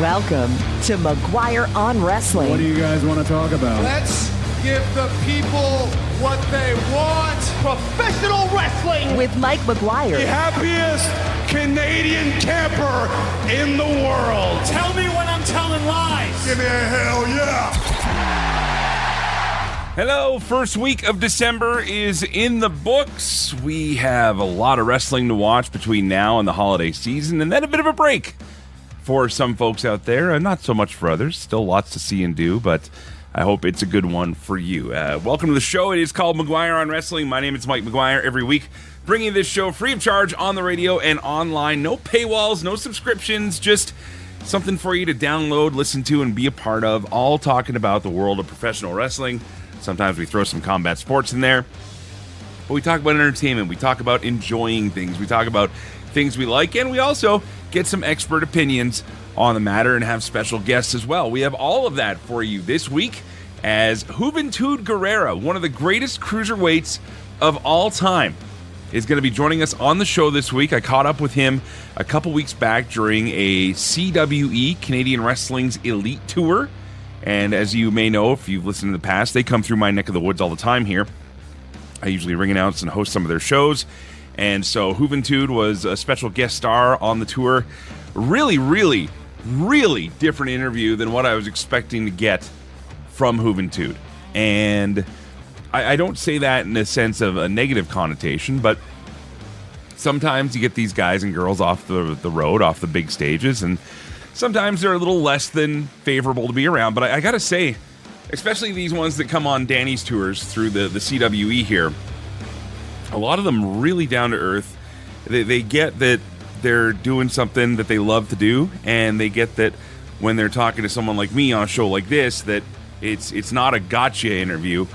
Welcome to McGuire on Wrestling. What do you guys want to talk about? Let's give the people what they want. Professional wrestling. With Mike McGuire. The happiest Canadian camper in the world. Tell me when I'm telling lies. Give me a hell yeah. Hello, first week of December is in the books. We have a lot of wrestling to watch between now and the holiday season, and then a bit of a break for some folks out there, and not so much for others. Still lots to see and do, but I hope it's a good one for you. Welcome to the show. It is called McGuire on Wrestling. My name is Mike McGuire. Every week, bringing this show free of charge on the radio and online. No paywalls, no subscriptions, just something for you to download, listen to, and be a part of. All talking about the world of professional wrestling. Sometimes we throw some combat sports in there. But we talk about entertainment. We talk about enjoying things. We talk about things we like. And we also get some expert opinions on the matter and have special guests as well. We have all of that for you this week as Juventud Guerrera, one of the greatest cruiserweights of all time, is going to be joining us on the show this week. I caught up with him a couple weeks back during a CWE, Canadian Wrestling's Elite Tour. And as you may know, if you've listened in the past, they come through my neck of the woods all the time here. I usually ring announce and host some of their shows. And so Juventud was a special guest star on the tour. Really, really, really different interview than what I was expecting to get from Juventud. And I don't say that in a sense of a negative connotation, but sometimes you get these guys and girls off the road, off the big stages, and sometimes they're a little less than favorable to be around. But I gotta say, especially these ones that come on Danny's tours through the CWE here, a lot of them really down to earth. They get that they're doing something that they love to do, and they get that when they're talking to someone like me on a show like this, that it's not a gotcha interview.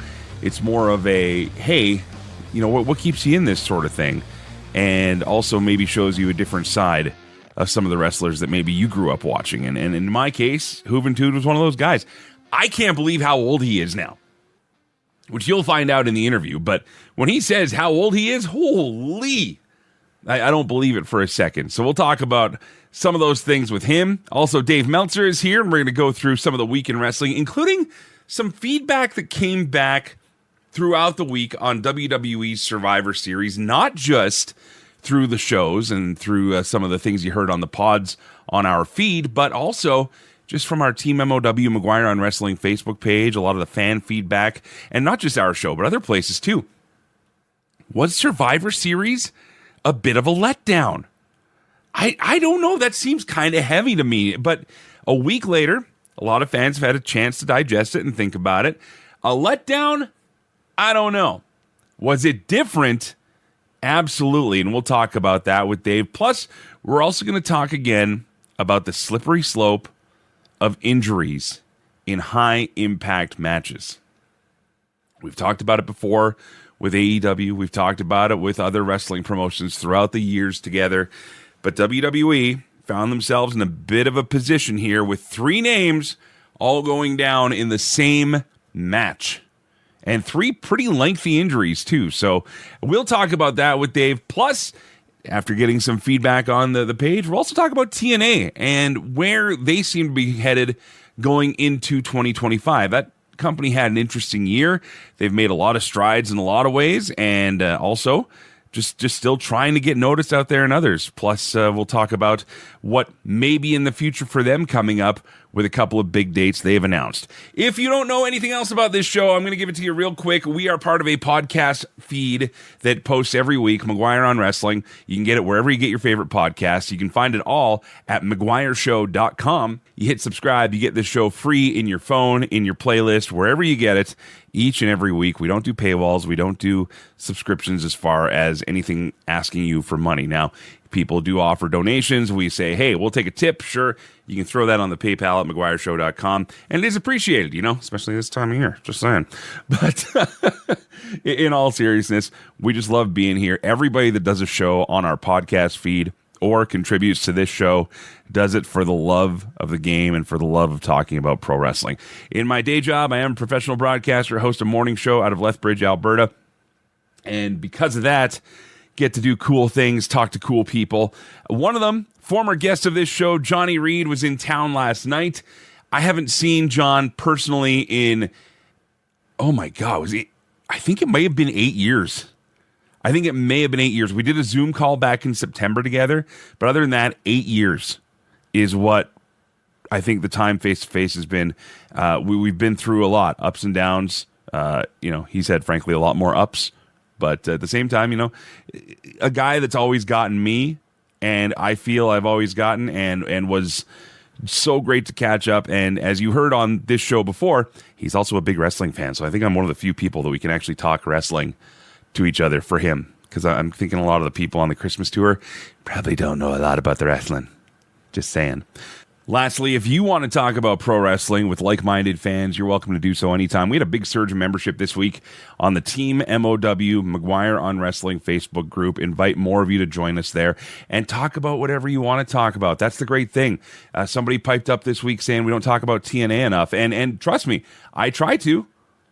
It's more of a, hey, you know, what keeps you in this sort of thing? And also maybe shows you a different side of some of the wrestlers that maybe you grew up watching. And in my case, Juventud was one of those guys. I can't believe how old he is now, which you'll find out in the interview. But when he says how old he is, holy, I don't believe it for a second. So we'll talk about some of those things with him. Also, Dave Meltzer is here, and we're going to go through some of the week in wrestling, including some feedback that came back throughout the week on WWE Survivor Series, not just through the shows and through some of the things you heard on the pods on our feed, but also just from our Team MOW McGuire on Wrestling Facebook page, a lot of the fan feedback, and not just our show, but other places too. Was Survivor Series a bit of a letdown? I don't know. That seems kind of heavy to me, but a week later, a lot of fans have had a chance to digest it and think about it. A letdown? I don't know. Was it different? Absolutely, and we'll talk about that with Dave. Plus, we're also going to talk again about the slippery slope of injuries in high-impact matches. We've talked about it before with AEW. We've talked about it with other wrestling promotions throughout the years together. But WWE found themselves in a bit of a position here with three names all going down in the same match. And three pretty lengthy injuries, too. So we'll talk about that with Dave. Plus, after getting some feedback on the page, we'll also talk about TNA and where they seem to be headed going into 2025. That company had an interesting year. They've made a lot of strides in a lot of ways, and also just still trying to get noticed out there in others. Plus, we'll talk about what may be in the future for them coming up with a couple of big dates they've announced. If you don't know anything else about this show, I'm going to give it to you real quick. We are part of a podcast feed that posts every week, McGuire on Wrestling. You can get it wherever you get your favorite podcasts. You can find it all at McGuireShow.com. You hit subscribe, you get this show free in your phone, in your playlist, wherever you get it, each and every week. We don't do paywalls. We don't do subscriptions as far as anything asking you for money. Now, people do offer donations. We say, hey, we'll take a tip. Sure, you can throw that on the PayPal at McGuireShow.com. And it is appreciated, you know, especially this time of year. Just saying. But in all seriousness, we just love being here. Everybody that does a show on our podcast feed or contributes to this show does it for the love of the game and for the love of talking about pro wrestling. In my day job, I am a professional broadcaster, host a morning show out of Lethbridge, Alberta. And because of that, get to do cool things, talk to cool people. One of them, former guest of this show, Johnny Reed, was in town last night. I haven't seen John personally in, oh my God, I think it may have been 8 years. I think it may have been 8 years. We did a Zoom call back in September together, but other than that, 8 years is what I think the time face-to-face has been. We've been through a lot, ups and downs. He's had, frankly, a lot more ups. But at the same time, a guy that's always gotten me, and I feel I've always gotten, and was so great to catch up. And as you heard on this show before, he's also a big wrestling fan. So I think I'm one of the few people that we can actually talk wrestling to each other for him. Because I'm thinking a lot of the people on the Christmas tour probably don't know a lot about the wrestling. Just saying. Lastly, if you want to talk about pro wrestling with like-minded fans, you're welcome to do so anytime. We had a big surge in membership this week on the Team MOW McGuire on Wrestling Facebook group. Invite more of you to join us there and talk about whatever you want to talk about. That's the great thing. Somebody piped up this week saying we don't talk about TNA enough. And trust me, I try to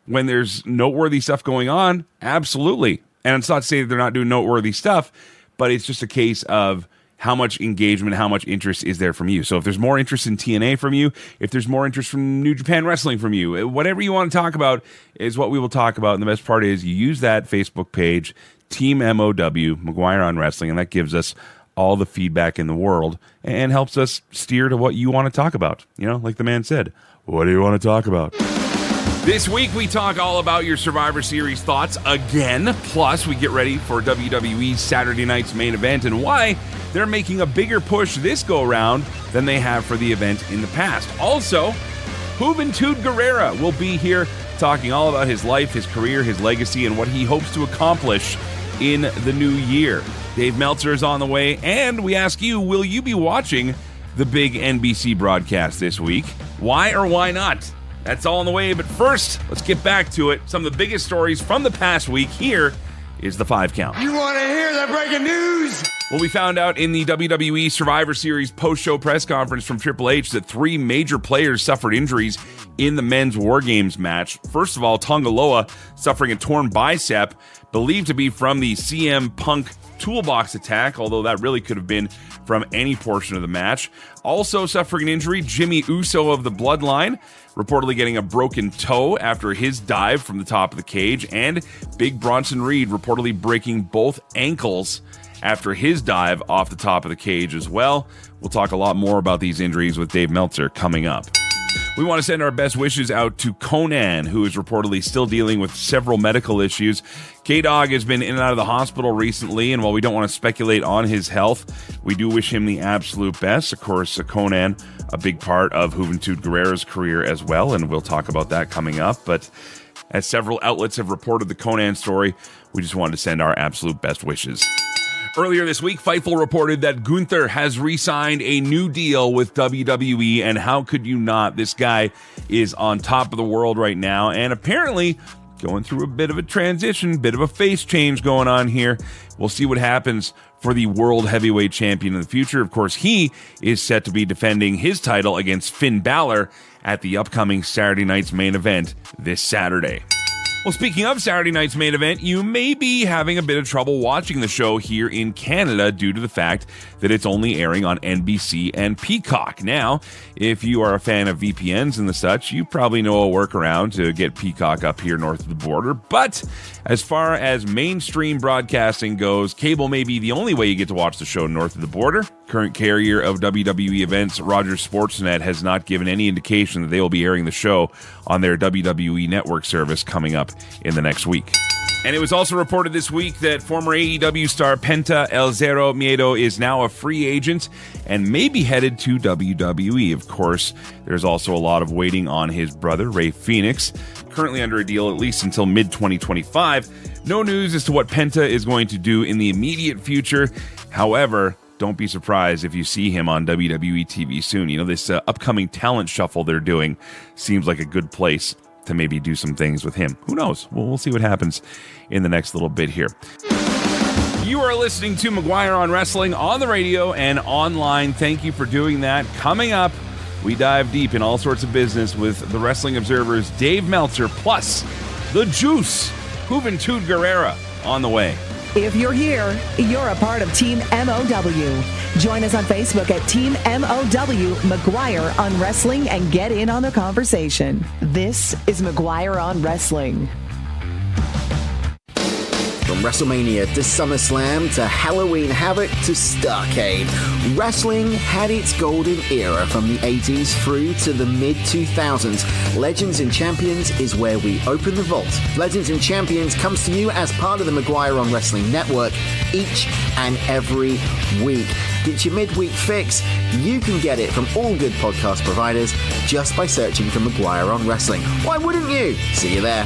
when there's noteworthy stuff going on. Absolutely. And it's not to say that they're not doing noteworthy stuff, but it's just a case of how much engagement, how much interest is there from you. So if there's more interest in TNA from you, if there's more interest from New Japan Wrestling from you, whatever you want to talk about is what we will talk about. And the best part is you use that Facebook page, Team MOW, McGuire on Wrestling, and that gives us all the feedback in the world and helps us steer to what you want to talk about. Like the man said, what do you want to talk about? This week, we talk all about your Survivor Series thoughts again. Plus, we get ready for WWE's Saturday night's main event and why they're making a bigger push this go-round than they have for the event in the past. Also, Juventud Guerrera will be here talking all about his life, his career, his legacy, and what he hopes to accomplish in the new year. Dave Meltzer is on the way, and we ask you, will you be watching the big NBC broadcast this week? Why or why not? That's all on the way, but first, let's get back to it. Some of the biggest stories from the past week. Here is the 5 count. You want to hear the breaking news? Well, we found out in the WWE Survivor Series post-show press conference from Triple H that 3 major players suffered injuries in the men's War Games match. First of all, Tonga Loa suffering a torn bicep, believed to be from the CM Punk toolbox attack, although that really could have been from any portion of the match. Also suffering an injury, Jimmy Uso of the Bloodline, reportedly getting a broken toe after his dive from the top of the cage, and Big Bronson Reed reportedly breaking both ankles after his dive off the top of the cage as well. We'll talk a lot more about these injuries with Dave Meltzer coming up. We want to send our best wishes out to Conan, who is reportedly still dealing with several medical issues. K-Dog has been in and out of the hospital recently, and while we don't want to speculate on his health, we do wish him the absolute best. Of course, Conan, a big part of Juventud Guerrera's career as well, and we'll talk about that coming up. But as several outlets have reported the Conan story, we just wanted to send our absolute best wishes. Earlier this week, Fightful reported that Gunther has re-signed a new deal with WWE, and how could you not? This guy is on top of the world right now, and apparently going through a bit of a transition, bit of a face change going on here. We'll see what happens for the World Heavyweight Champion in the future. Of course, he is set to be defending his title against Finn Balor at the upcoming Saturday night's main event this Saturday. Well, speaking of Saturday night's main event, you may be having a bit of trouble watching the show here in Canada due to the fact that it's only airing on NBC and Peacock. Now, if you are a fan of VPNs and the such, you probably know a workaround to get Peacock up here north of the border. But as far as mainstream broadcasting goes, cable may be the only way you get to watch the show north of the border. Current carrier of WWE events, Rogers Sportsnet, has not given any indication that they will be airing the show on their WWE Network service coming up in the next week. And it was also reported this week that former AEW star Penta El Zero Miedo is now a free agent and may be headed to WWE. Of course, there's also a lot of waiting on his brother, Rey Fenix, currently under a deal at least until mid-2025. No news as to what Penta is going to do in the immediate future. However, don't be surprised if you see him on WWE TV soon. You know, this upcoming talent shuffle they're doing seems like a good place to maybe do some things with him. Who knows? We'll see what happens in the next little bit here. You are listening to McGuire on Wrestling on the radio and online. Thank you for doing that. Coming up, we dive deep in all sorts of business with the Wrestling Observer's Dave Meltzer, plus the Juice, Juventud Guerrera, on the way. If you're here, you're a part of Team MOW. Join us on Facebook at Team MOW McGuire on Wrestling and get in on the conversation. This is McGuire on Wrestling. From WrestleMania to SummerSlam to Halloween Havoc to Starrcade, wrestling had its golden era from the 80s through to the mid-2000s. Legends and Champions is where we open the vault. Legends and Champions comes to you as part of the McGuire on Wrestling Network each and every week. Get your midweek fix. You can get it from all good podcast providers just by searching for McGuire on Wrestling. Why wouldn't you? See you there.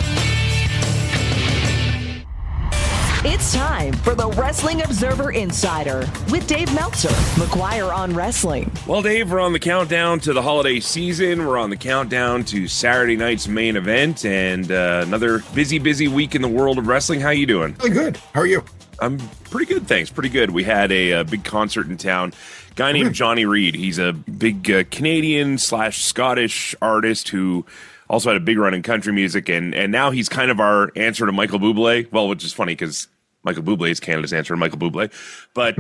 It's time for the Wrestling Observer Insider with Dave Meltzer, McGuire on Wrestling. Well, Dave, we're on the countdown to the holiday season. We're on the countdown to Saturday night's main event and another busy week in the world of wrestling. How you doing? Really good. How are you? I'm pretty good, thanks. Pretty good. We had a big concert in town. Guy named Johnny Reed. He's a big Canadian/Scottish artist who also had a big run in country music, and now he's kind of our answer to Michael Bublé. Well, which is funny because Michael Bublé is Canada's answer to Michael Bublé, but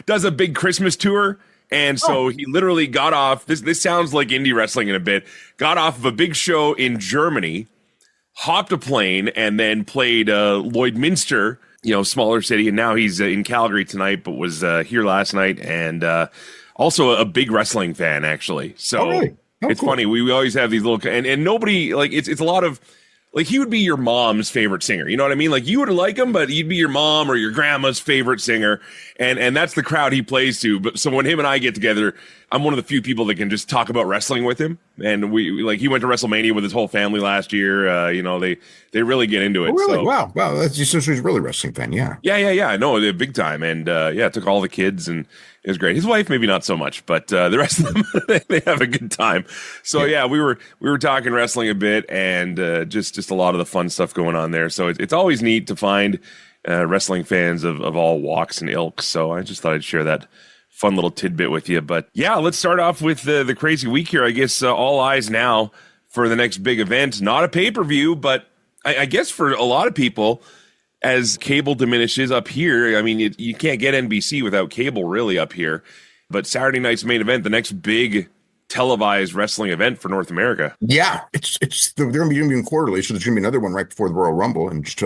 does a big Christmas tour. And so he literally got off, this sounds like indie wrestling in a bit, got off of a big show in Germany, hopped a plane, and then played Lloydminster, smaller city. And now he's in Calgary tonight, but was here last night. And also a big wrestling fan, actually. So really? It's cool. Funny. We always have these little, and nobody, like, it's a lot of, like, he would be your mom's favorite singer. You know what I mean? Like, you would like him, but he'd be your mom or your grandma's favorite singer. And that's the crowd he plays to. But so when him and I get together, I'm one of the few people that can just talk about wrestling with him. And he went to WrestleMania with his whole family last year. They really get into it. Oh, really? So. Wow. That's just he's a really wrestling fan. Yeah. Yeah. No, they're big time. And took all the kids and it was great. His wife, maybe not so much, but the rest of them, they have a good time. So we were talking wrestling a bit and just a lot of the fun stuff going on there. So it's always neat to find wrestling fans of all walks and ilks. So I just thought I'd share that fun little tidbit with you. But yeah, let's start off with the crazy week here. I guess all eyes now for the next big event. Not a pay-per-view, but I guess for a lot of people, as cable diminishes up here, I mean, you can't get NBC without cable really up here. But Saturday night's main event, the next big televised wrestling event for North America. Yeah, they're going to be doing quarterly, so there's going to be another one right before the Royal Rumble, and just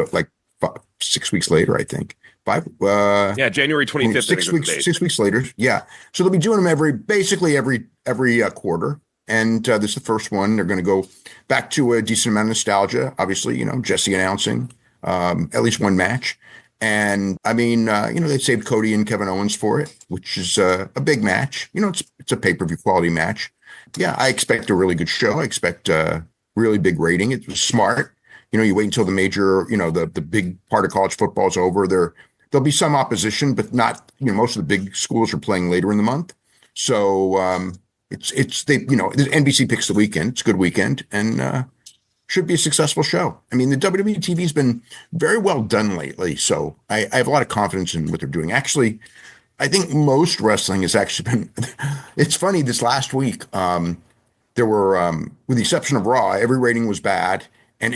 6 weeks later, I think. January 25th. 6 weeks later. Yeah, so they'll be doing them basically every quarter. And this is the first one. They're going to go back to a decent amount of nostalgia. Obviously, Jesse announcing at least one match. And I mean, they saved Cody and Kevin Owens for it, which is a big match. It's a pay-per-view quality match. Yeah, I expect a really good show. I expect a really big rating. It was smart. You wait until the major, the big part of college football is over. There'll be some opposition, but not, most of the big schools are playing later in the month. So NBC picks the weekend. It's a good weekend and should be a successful show. I mean, the WWE TV has been very well done lately. So I have a lot of confidence in what they're doing. Actually, I think most wrestling has actually been, it's funny, this last week, there were, with the exception of Raw, every rating was bad. And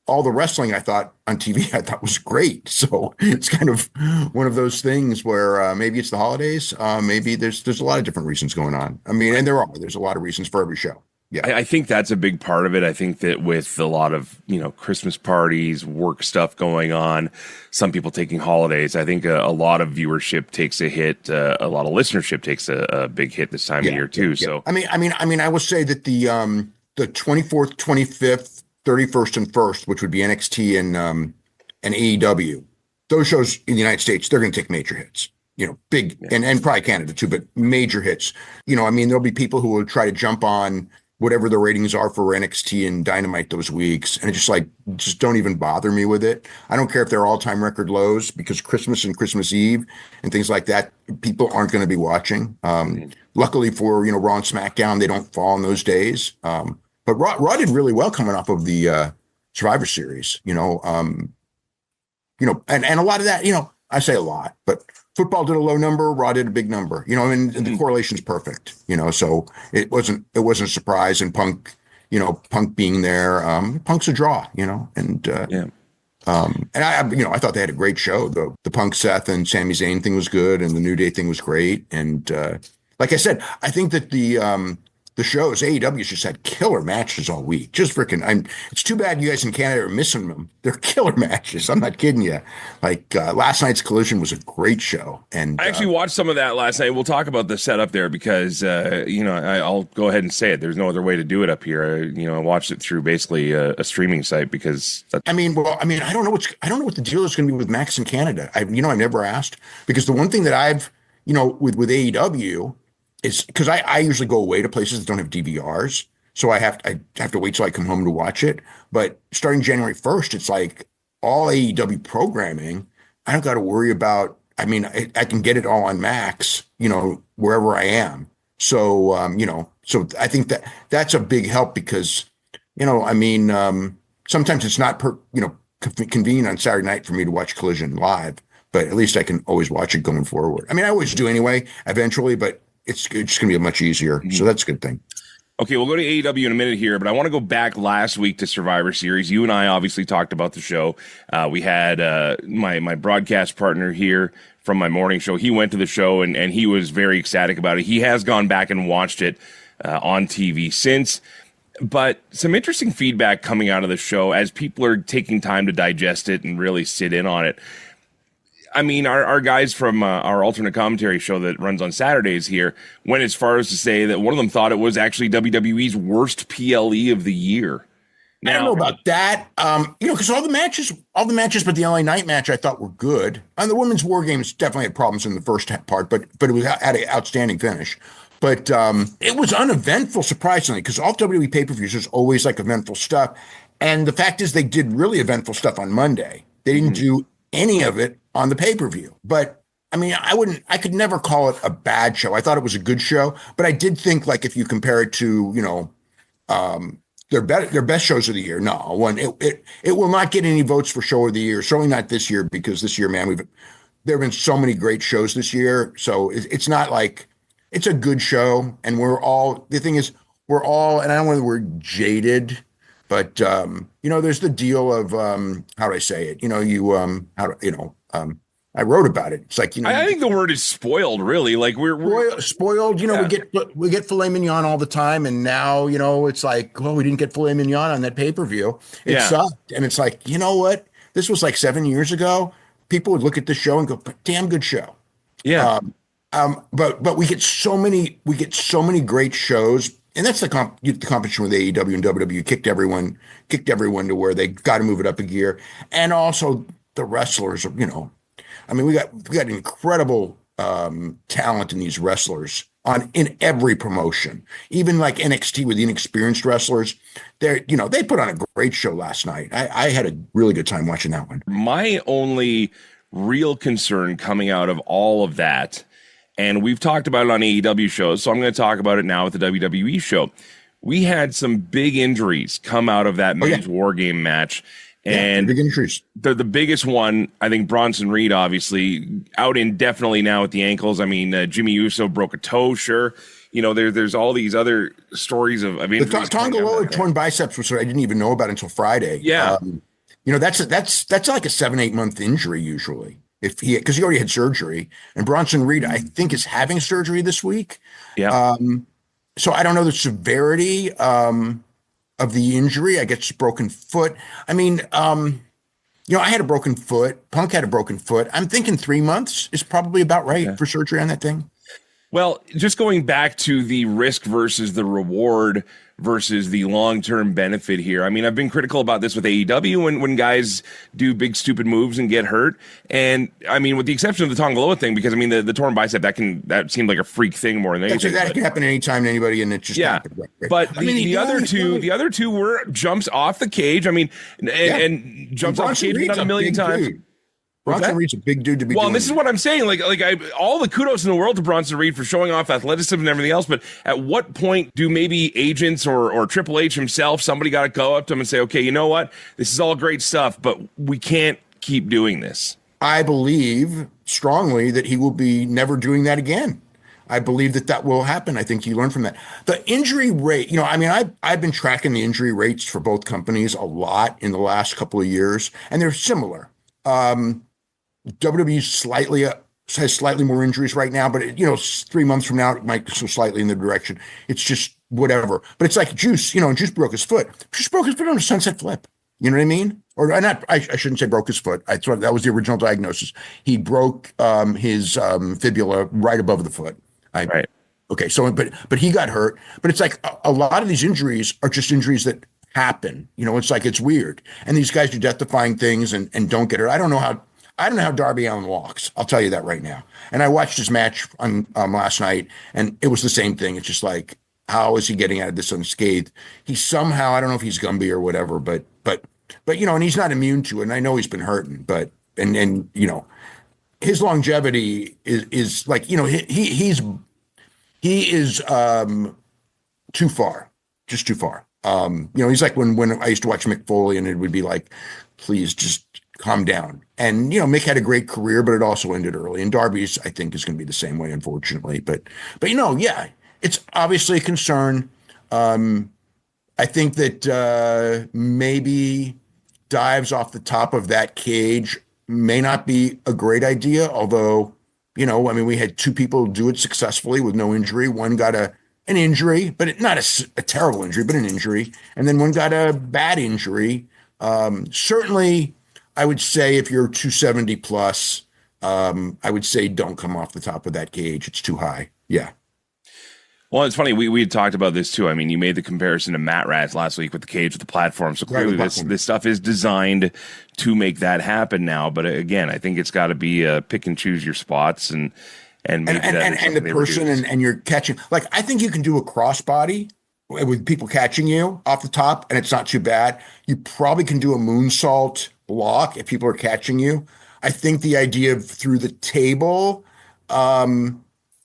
all the wrestling I thought on TV, I thought was great. So it's kind of one of those things where maybe it's the holidays. Maybe there's a lot of different reasons going on. I mean, and there's a lot of reasons for every show. Yeah, I think that's a big part of it. I think that with a lot of, Christmas parties, work stuff going on, some people taking holidays, I think a lot of viewership takes a hit. A lot of listenership takes a big hit this time of year too. Yeah. So I mean, I will say that the 24th, 25th, 31st, and 1st, which would be NXT and AEW, those shows in the United States, they're going to take major hits. Big and probably Canada too, but major hits. I mean, there'll be people who will try to jump on whatever the ratings are for NXT and Dynamite those weeks. And it's just don't even bother me with it. I don't care if they're all-time record lows, because Christmas and Christmas Eve and things like that, people aren't going to be watching. Luckily for, Raw and SmackDown, they don't fall on those days. But Raw did really well coming off of the Survivor Series, and a lot of that, I say a lot, but football did a low number, Raw did a big number, and the correlation's perfect, so it wasn't a surprise. And Punk being there, Punk's a draw, and And I thought they had a great show. The Punk Seth and Sami Zayn thing was good, and the New Day thing was great. And like I said, I think that the shows, AEW's just had killer matches all week. Just freaking, it's too bad you guys in Canada are missing them. They're killer matches. I'm not kidding you. Like last night's Collision was a great show. And I actually watched some of that last night. We'll talk about the setup there because, I'll go ahead and say it. There's no other way to do it up here. I watched it through basically a streaming site because I don't know what the deal is going to be with Max in Canada. I've never asked, because the one thing that I've, with AEW, it's because I usually go away to places that don't have DVRs. So I have to wait till I come home to watch it. But starting January 1st, it's like all AEW programming. I don't got to worry about, I can get it all on Max, wherever I am. So, so I think that's a big help because, sometimes it's not convenient on Saturday night for me to watch Collision live, but at least I can always watch it going forward. I always do anyway, eventually, but it's just going to be much easier. So that's a good thing. Okay, we'll go to AEW in a minute here, but I want to go back last week to Survivor Series. You and I obviously talked about the show. We had my broadcast partner here from my morning show. He went to the show, and he was very ecstatic about it. He has gone back and watched it on TV since. But some interesting feedback coming out of the show as people are taking time to digest it and really sit in on it. Our guys from our alternate commentary show that runs on Saturdays here went as far as to say that one of them thought it was actually WWE's worst PLE of the year. Now, I don't know about that, because all the matches, but the LA Knight match I thought were good. And the women's War Games definitely had problems in the first part, but it had an outstanding finish. But it was uneventful, surprisingly, because all WWE pay-per-views is always like eventful stuff. And the fact is, they did really eventful stuff on Monday. They didn't do any of it on the pay-per-view. But I could never call it a bad show. I thought it was a good show, but I did think, like, if you compare it to, their best shows of the year, it will not get any votes for show of the year. Certainly not this year, because this year, man, there have been so many great shows this year. So it's not like, it's a good show. And the thing is, we're all, and I don't want the word jaded, but, there's the deal of, how do I say it? I wrote about it. It's like, I think the word is spoiled, really. Like we're spoiled. We get filet mignon all the time, and now it's like, well, we didn't get filet mignon on that pay-per-view. It sucked, and it's like, you know what? This was like 7 years ago. People would look at the show and go, "Damn good show." Yeah. But we get so many great shows, and that's the competition with AEW and WWE kicked everyone to where they got to move it up a gear, and also the wrestlers are, we got incredible talent in these wrestlers in every promotion. Even like NXT with the inexperienced wrestlers, they put on a great show last night. I had a really good time watching that one. My only real concern coming out of all of that, and we've talked about it on AEW shows, so I'm going to talk about it now with the WWE show. We had some big injuries come out of that men's War Game match. And big injuries. The biggest one, I think, Bronson Reed, obviously, out indefinitely now with the ankles. Jimmy Uso broke a toe, sure. There's all these other stories of injuries. The Tonga Loa torn biceps, which I didn't even know about until Friday. Yeah. That's like a 7-8 month injury usually. Because he already had surgery. And Bronson Reed, I think, is having surgery this week. Yeah. So I don't know the severity of the injury. I guess broken foot. I had a broken foot. Punk had a broken foot. I'm thinking 3 months is probably about right for surgery on that thing. Well, just going back to the risk versus the reward versus the long-term benefit here. I've been critical about this with AEW when guys do big stupid moves and get hurt. And with the exception of the Tonga Loa thing, because the torn bicep, that seemed like a freak thing more than anything. That can happen anytime to anybody, and it just happened. Right. But the other two were jumps off the cage. And jumps off the cage a million times. Dude. Bronson Reed's a big dude to be. Well, and this is what I'm saying. All the kudos in the world to Bronson Reed for showing off athleticism and everything else. But at what point do maybe agents or Triple H himself, somebody got to go up to him and say, okay, you know what? This is all great stuff, but we can't keep doing this. I believe strongly that he will be never doing that again. I believe that will happen. I think you learn from that. The injury rate, I've been tracking the injury rates for both companies a lot in the last couple of years, and they're similar. WWE has slightly more injuries right now, but 3 months from now it might go slightly in the direction. It's just whatever. But it's like Juice. Juice broke his foot. Juice broke his foot on a sunset flip. You know what I mean? Or not? I shouldn't say broke his foot. I thought that was the original diagnosis. He broke his fibula right above the foot. Right. Okay. So, but he got hurt. But it's like a lot of these injuries are just injuries that happen. It's like it's weird. And these guys do death-defying things and don't get hurt. I don't know how Darby Allin walks. I'll tell you that right now. And I watched his match on last night, and it was the same thing. It's just like, how is he getting out of this unscathed? He somehow, I don't know if he's Gumby or whatever, but and he's not immune to it. And I know he's been hurting, but his longevity is like, he is too far, just too far. He's like when I used to watch Mick Foley, and it would be like, please just calm down. And Mick had a great career, but it also ended early. And Darby's, I think, is going to be the same way, unfortunately. But yeah, it's obviously a concern. I think that maybe dives off the top of that cage may not be a great idea. Although, we had two people do it successfully with no injury. One got an injury, but not a terrible injury, but an injury. And then one got a bad injury. Certainly, I would say if you're 270 plus, I would say don't come off the top of that cage. It's too high. Yeah. Well, it's funny. We had talked about this too. I mean, you made the comparison to Mat Rats last week with the cage with the platform. So clearly, this stuff is designed to make that happen now. But again, I think it's got to be pick and choose your spots and maybe and the person and you're catching. Like, I think you can do a crossbody with people catching you off the top, and it's not too bad. You probably can do a moonsault block if people are catching you. I think the idea of through the table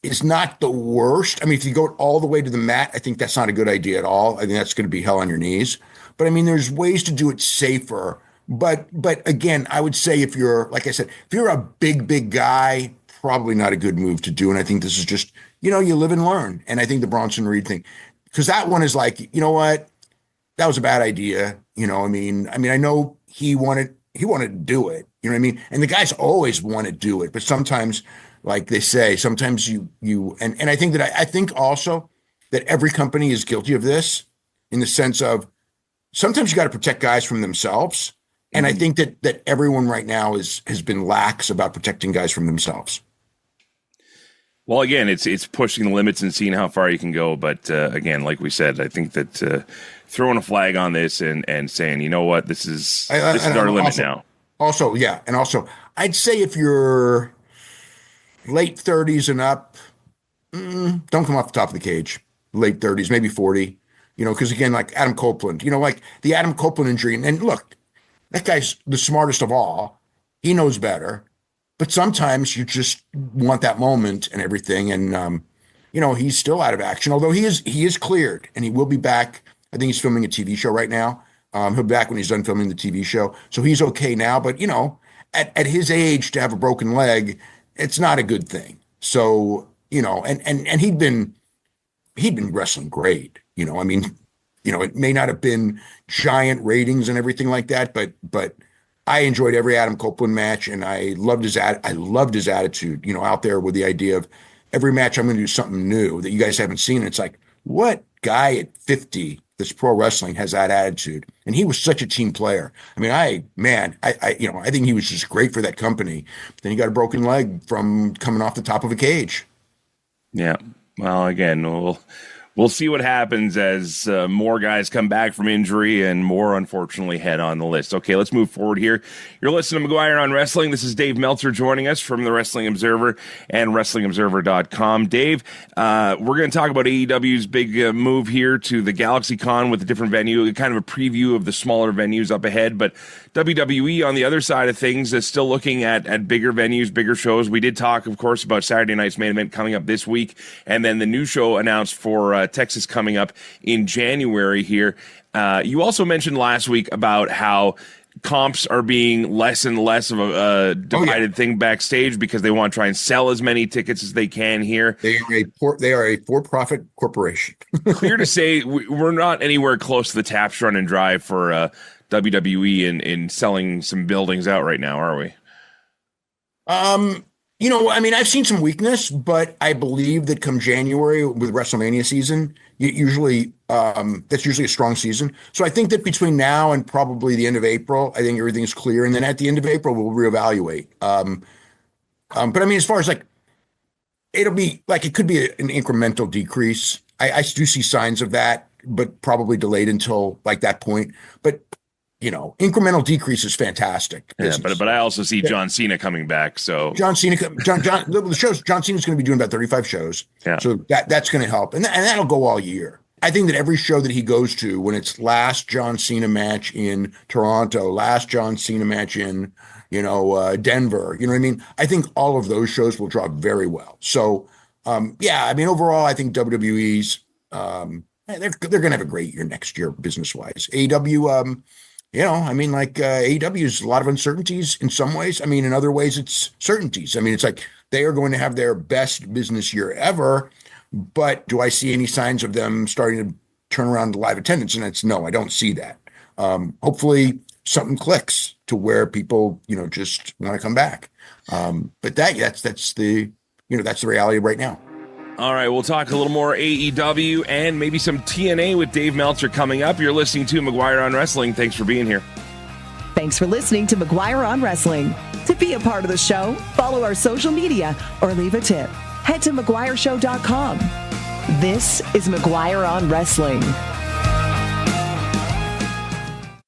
is not the worst. I mean, if you go all the way to the mat, I think that's not a good idea at all. I think that's going to be hell on your knees. But I mean, there's ways to do it safer. But again, I would say if you're, like I said, if you're a big guy, probably not a good move to do. And I think this is just, you live and learn. And I think the Bronson Reed thing, because that one is like, you know what, that was a bad idea. I know he wanted to do it. You know what I mean? And the guys always want to do it, but sometimes, like they say, sometimes you I think that I think also that every company is guilty of this in the sense of sometimes you got to protect guys from themselves. And I think that everyone right now has been lax about protecting guys from themselves. Well, again, it's pushing the limits and seeing how far you can go. But again, like we said, I think that throwing a flag on this and saying, you know what, this is our limit now. Also, yeah. And also, I'd say if you're late 30s and up, don't come off the top of the cage. Late 30s, maybe 40, because again, like Adam Copeland, like the Adam Copeland injury. And look, that guy's the smartest of all. He knows better. But sometimes you just want that moment and everything. And, he's still out of action, although he is cleared and he will be back. I think he's filming a TV show right now. He'll be back when he's done filming the TV show. So he's okay now. But, at his age to have a broken leg, it's not a good thing. So, and he'd been wrestling great. It may not have been giant ratings and everything like that, but I enjoyed every Adam Copeland match, and I loved his attitude, out there with the idea of every match I'm going to do something new that you guys haven't seen. It's like, what guy at 50 that's pro wrestling has that attitude? And he was such a team player. I mean, I think he was just great for that company. But then he got a broken leg from coming off the top of a cage. Yeah. Well, again, we'll see what happens as more guys come back from injury and more, unfortunately, head on the list. Okay, let's move forward here. You're listening to McGuire on Wrestling. This is Dave Meltzer joining us from the Wrestling Observer and WrestlingObserver.com. Dave, we're going to talk about AEW's big move here to the Galaxy Con with a different venue, kind of a preview of the smaller venues up ahead. But WWE, on the other side of things, is still looking at bigger venues, bigger shows. We did talk, of course, about Saturday night's main event coming up this week, and then the new show announced for Texas coming up in January here. You also mentioned last week about how comps are being less and less of a divided thing backstage because they want to try and sell as many tickets as they can here. They are a for-profit corporation. Clear to say we're not anywhere close to the taps run and drive for WWE in selling some buildings out right now, are we? I've seen some weakness, but I believe that come January with WrestleMania season, that's usually a strong season. So I think that between now and probably the end of April, I think everything's clear. And then at the end of April, we'll reevaluate. But I mean, as far as it'll be it could be an incremental decrease. I do see signs of that, but probably delayed until that point. But incremental decrease is fantastic. Yeah, but I also see John Cena coming back. So John Cena's going to be doing about 35 shows. Yeah. So that's going to help. And that'll go all year. I think that every show that he goes to, when it's last John Cena match in Toronto, last John Cena match in, Denver, you know what I mean? I think all of those shows will draw very well. So, overall, I think WWE's, they're going to have a great year next year, business-wise. AEW, AEW is a lot of uncertainties in some ways. I mean, in other ways, it's certainties. I mean, it's they are going to have their best business year ever, but do I see any signs of them starting to turn around the live attendance? And no, I don't see that. Hopefully something clicks to where people, just want to come back. But that's the reality right now. All right, we'll talk a little more AEW and maybe some TNA with Dave Meltzer coming up. You're listening to McGuire on Wrestling. Thanks for being here. Thanks for listening to McGuire on Wrestling. To be a part of the show, follow our social media or leave a tip. Head to McGuireShow.com. This is McGuire on Wrestling.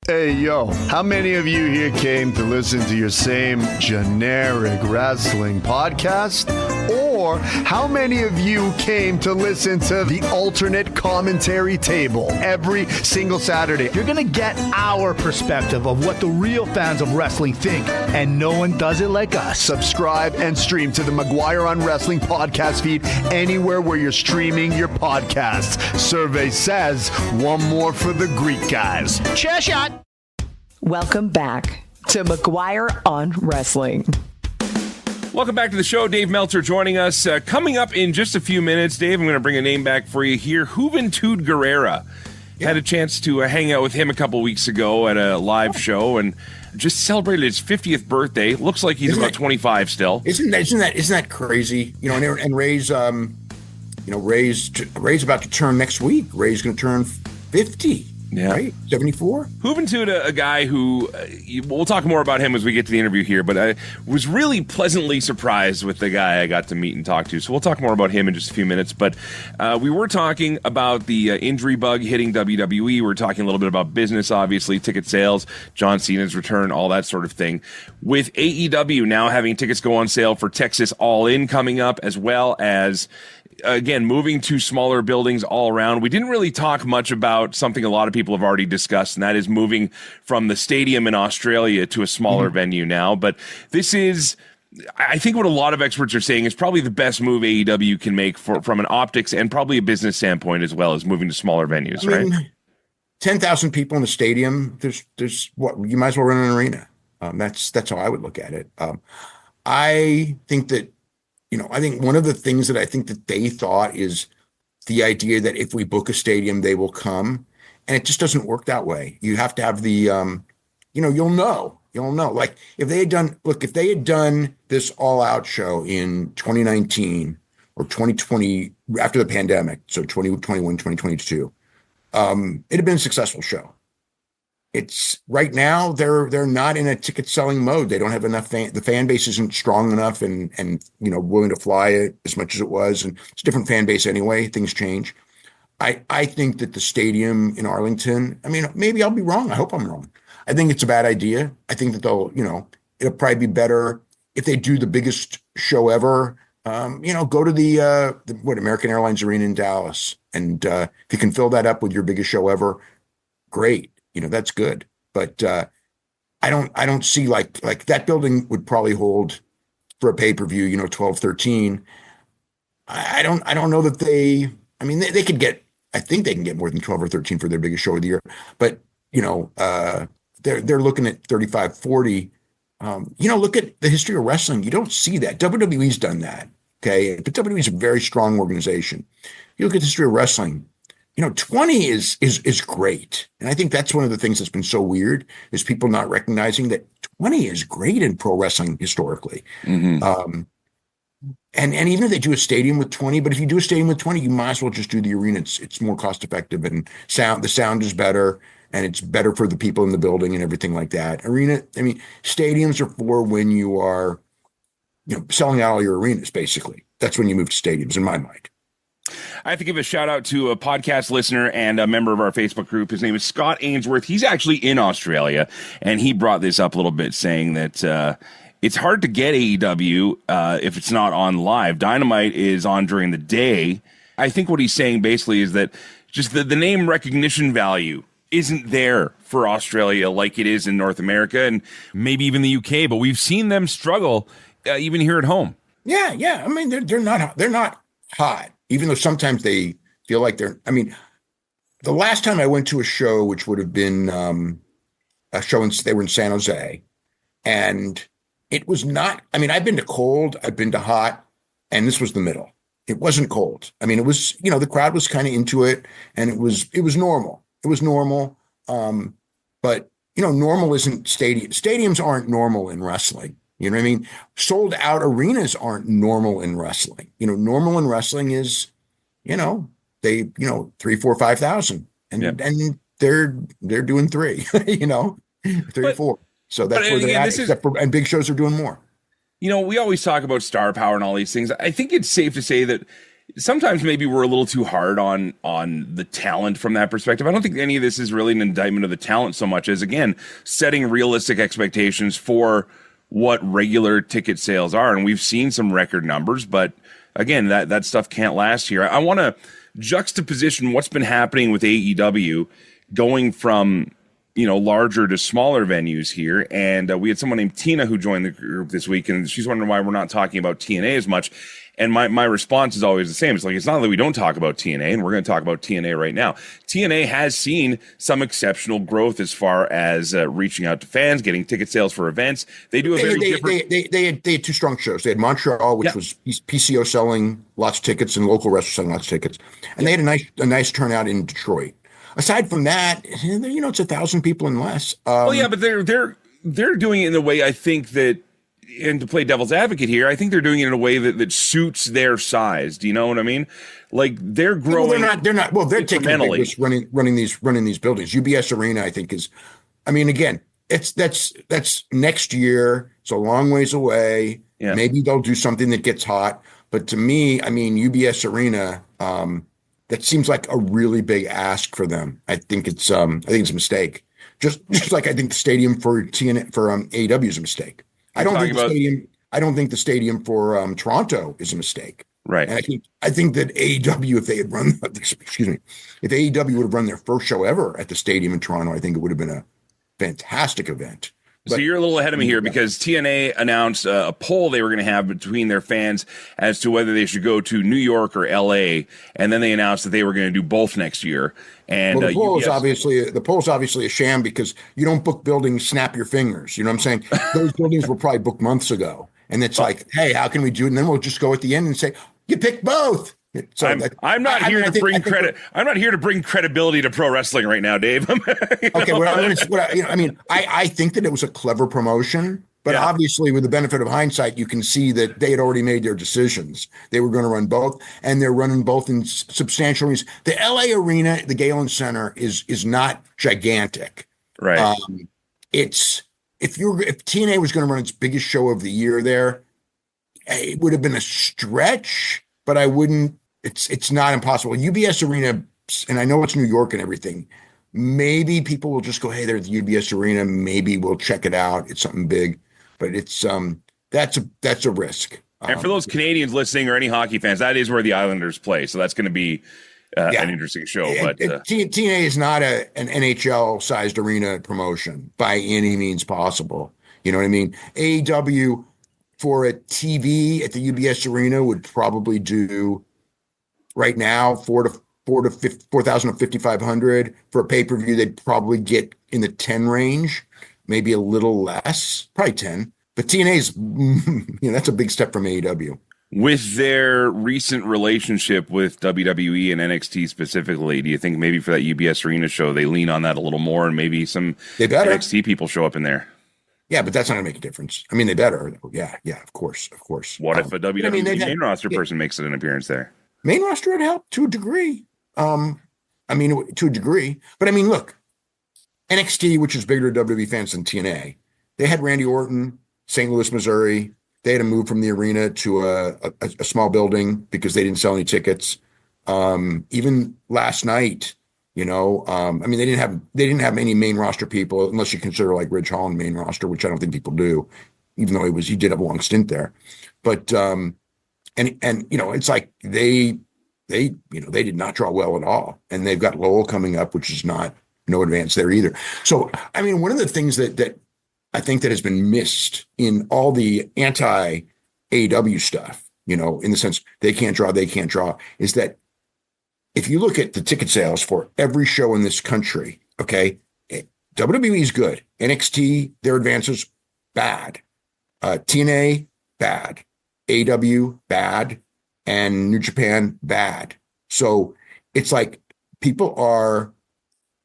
Hey, yo, how many of you here came to listen to your same generic wrestling podcast? Or how many of you came to listen to the alternate commentary table every single Saturday? You're going to get our perspective of what the real fans of wrestling think, and no one does it like us. Subscribe and stream to the McGuire on Wrestling podcast feed anywhere where you're streaming your podcasts. Survey says one more for the Greek guys. Chair shot. Welcome back to McGuire on Wrestling. Welcome back to the show. Dave Meltzer joining us. Coming up in just a few minutes, Dave, I'm going to bring a name back for you here. Juventud Guerrera. Yeah. Had a chance to hang out with him a couple weeks ago at a live show and just celebrated his 50th birthday. Looks like he's about 25 still. Isn't that crazy? And Ray's Ray's about to turn next week. Ray's going to turn 50. Yeah. Right? 74? Juventud, a guy who, we'll talk more about him as we get to the interview here, but I was really pleasantly surprised with the guy I got to meet and talk to. So we'll talk more about him in just a few minutes. But we were talking about the injury bug hitting WWE. We were talking a little bit about business, obviously, ticket sales, John Cena's return, all that sort of thing. With AEW now having tickets go on sale for Texas All In coming up, as well as again, moving to smaller buildings all around. We didn't really talk much about something a lot of people have already discussed, and that is moving from the stadium in Australia to a smaller venue now. But this is, I think what a lot of experts are saying is probably the best move AEW can make from an optics and probably a business standpoint as well, as moving to smaller venues, right? 10,000 people in the stadium, there's what, you might as well run an arena. That's how I would look at it. I think that, I think one of the things that I think that they thought is the idea that if we book a stadium, they will come. And it just doesn't work that way. You have to have the, you'll know. Like if they had done this All Out show in 2019 or 2020 after the pandemic, so 2021, 2022, it'd have been a successful show. It's right now they're not in a ticket selling mode. They don't have enough the fan base isn't strong enough and willing to fly it as much as it was. And it's a different fan base anyway. Things change. I think that the stadium in Arlington, maybe I'll be wrong. I hope I'm wrong. I think it's a bad idea. I think that it'll probably be better if they do the biggest show ever. Go to the American Airlines Arena in Dallas. And if you can fill that up with your biggest show ever, great. That's good. But I don't see like that building would probably hold for a pay-per-view, 12, 13. I don't know that they could get, I think they can get more than 12 or 13 for their biggest show of the year. But, they're looking at 35, 40. Look at the history of wrestling. You don't see that. WWE's done that. Okay. But WWE is a very strong organization. You look at the history of wrestling, 20 is great. And I think that's one of the things that's been so weird is people not recognizing that 20 is great in pro wrestling historically. Mm-hmm. And even if they do a stadium with 20, but if you do a stadium with 20, you might as well just do the arena. It's more cost effective and the sound is better and it's better for the people in the building and everything like that. Stadiums are for when you are, selling out all your arenas, basically. That's when you move to stadiums in my mind. I have to give a shout out to a podcast listener and a member of our Facebook group. His name is Scott Ainsworth. He's actually in Australia, and he brought this up a little bit, saying that it's hard to get AEW if it's not on live. Dynamite is on during the day. I think what he's saying basically is that just the name recognition value isn't there for Australia like it is in North America and maybe even the UK, but we've seen them struggle even here at home. Yeah. They're not hot. Even though sometimes they feel like they're, the last time I went to a show, which would have been a show they were in San Jose, and it was not, I've been to cold, I've been to hot, and this was the middle. It wasn't cold. It was, the crowd was kind of into it, and it was normal. It was normal. But, normal isn't stadiums aren't normal in wrestling. You know what I mean? Sold out arenas aren't normal in wrestling. Normal in wrestling is, they, 3, 4, 5,000 and they're doing 3, 3 or 4. So that's where they're at, and big shows are doing more. We always talk about star power and all these things. I think it's safe to say that sometimes maybe we're a little too hard on the talent from that perspective. I don't think any of this is really an indictment of the talent so much as, again, setting realistic expectations for what regular ticket sales are. And we've seen some record numbers, but again, that stuff can't last here. I want to juxtaposition what's been happening with AEW going from, larger to smaller venues here. And we had someone named Tina who joined the group this week, and she's wondering why we're not talking about TNA as much. And my response is always the same. It's like, it's not that we don't talk about TNA, and we're going to talk about TNA right now. TNA has seen some exceptional growth as far as reaching out to fans, getting ticket sales for events. They do a very different. They had 2 strong shows. They had Montreal, which was PCO selling lots of tickets and local wrestlers selling lots of tickets, and they had a nice turnout in Detroit. Aside from that, it's 1,000 people and less. But they're doing it in a way, I think that. And to play devil's advocate here, I think they're doing it in a way that suits their size. Do you know what I mean? Like they're growing. They're not. Well, they're taking a big risk running these buildings. UBS Arena, I think, is. Again, that's next year. It's a long ways away. Yeah. Maybe they'll do something that gets hot. But to me, UBS Arena, that seems like a really big ask for them. I think it's a mistake. Just like I think the stadium for AEW is a mistake. I don't think the stadium for Toronto is a mistake. Right. And I think that AEW, if AEW would have run their first show ever at the stadium in Toronto, I think it would have been a fantastic event. So you're a little ahead of me here because TNA announced a poll they were going to have between their fans as to whether they should go to New York or LA, and then they announced that they were going to do both next year. And the poll is obviously a sham because you don't book buildings, snap your fingers. You know what I'm saying? Those buildings were probably booked months ago, and it's like, hey, how can we do it? And then we'll just go at the end and say, you pick both. So I'm not here to bring credit. I'm not here to bring credibility to pro wrestling right now, Dave. Okay, I think that it was a clever promotion, but obviously, with the benefit of hindsight, you can see that they had already made their decisions. They were going to run both, and they're running both in substantial arenas. The LA arena, the Galen Center, is not gigantic. Right. If TNA was going to run its biggest show of the year there, it would have been a stretch, but I wouldn't. It's not impossible. UBS Arena, and I know it's New York and everything. Maybe people will just go, hey, there's the UBS Arena. Maybe we'll check it out. It's something big, but it's that's a risk. And for those Canadians listening or any hockey fans, that is where the Islanders play. So that's going to be an interesting show. But TNA is not an NHL-sized arena promotion by any means possible. You know what I mean? AEW for a TV at the UBS Arena would probably do right now 4,000 4,000 to 5,500. For a pay-per-view, they'd probably get in the 10 range, maybe a little less, probably 10. But TNA's, that's a big step from AEW. With their recent relationship with WWE and NXT specifically, do you think maybe for that UBS Arena show, they lean on that a little more and maybe some NXT people show up in there? Yeah, but that's not going to make a difference. I mean, they better. Yeah, of course. What if a WWE main roster person makes an appearance there? Main roster would help to a degree. To a degree. But I mean, look, NXT, which is bigger to WWE fans than TNA, they had Randy Orton, St. Louis, Missouri. They had to move from the arena to a small building because they didn't sell any tickets. Even last night, they didn't have any main roster people, unless you consider like Ridge Holland main roster, which I don't think people do, even though he did have a long stint there. But it's like they did not draw well at all, and they've got Lowell coming up, which is no advance there either. So I mean, one of the things that I think that has been missed in all the anti-AEW stuff, in the sense they can't draw, is that if you look at the ticket sales for every show in this country, okay, WWE is good. NXT, their advances, bad. TNA, bad. AEW, bad. And New Japan, bad. So it's like people are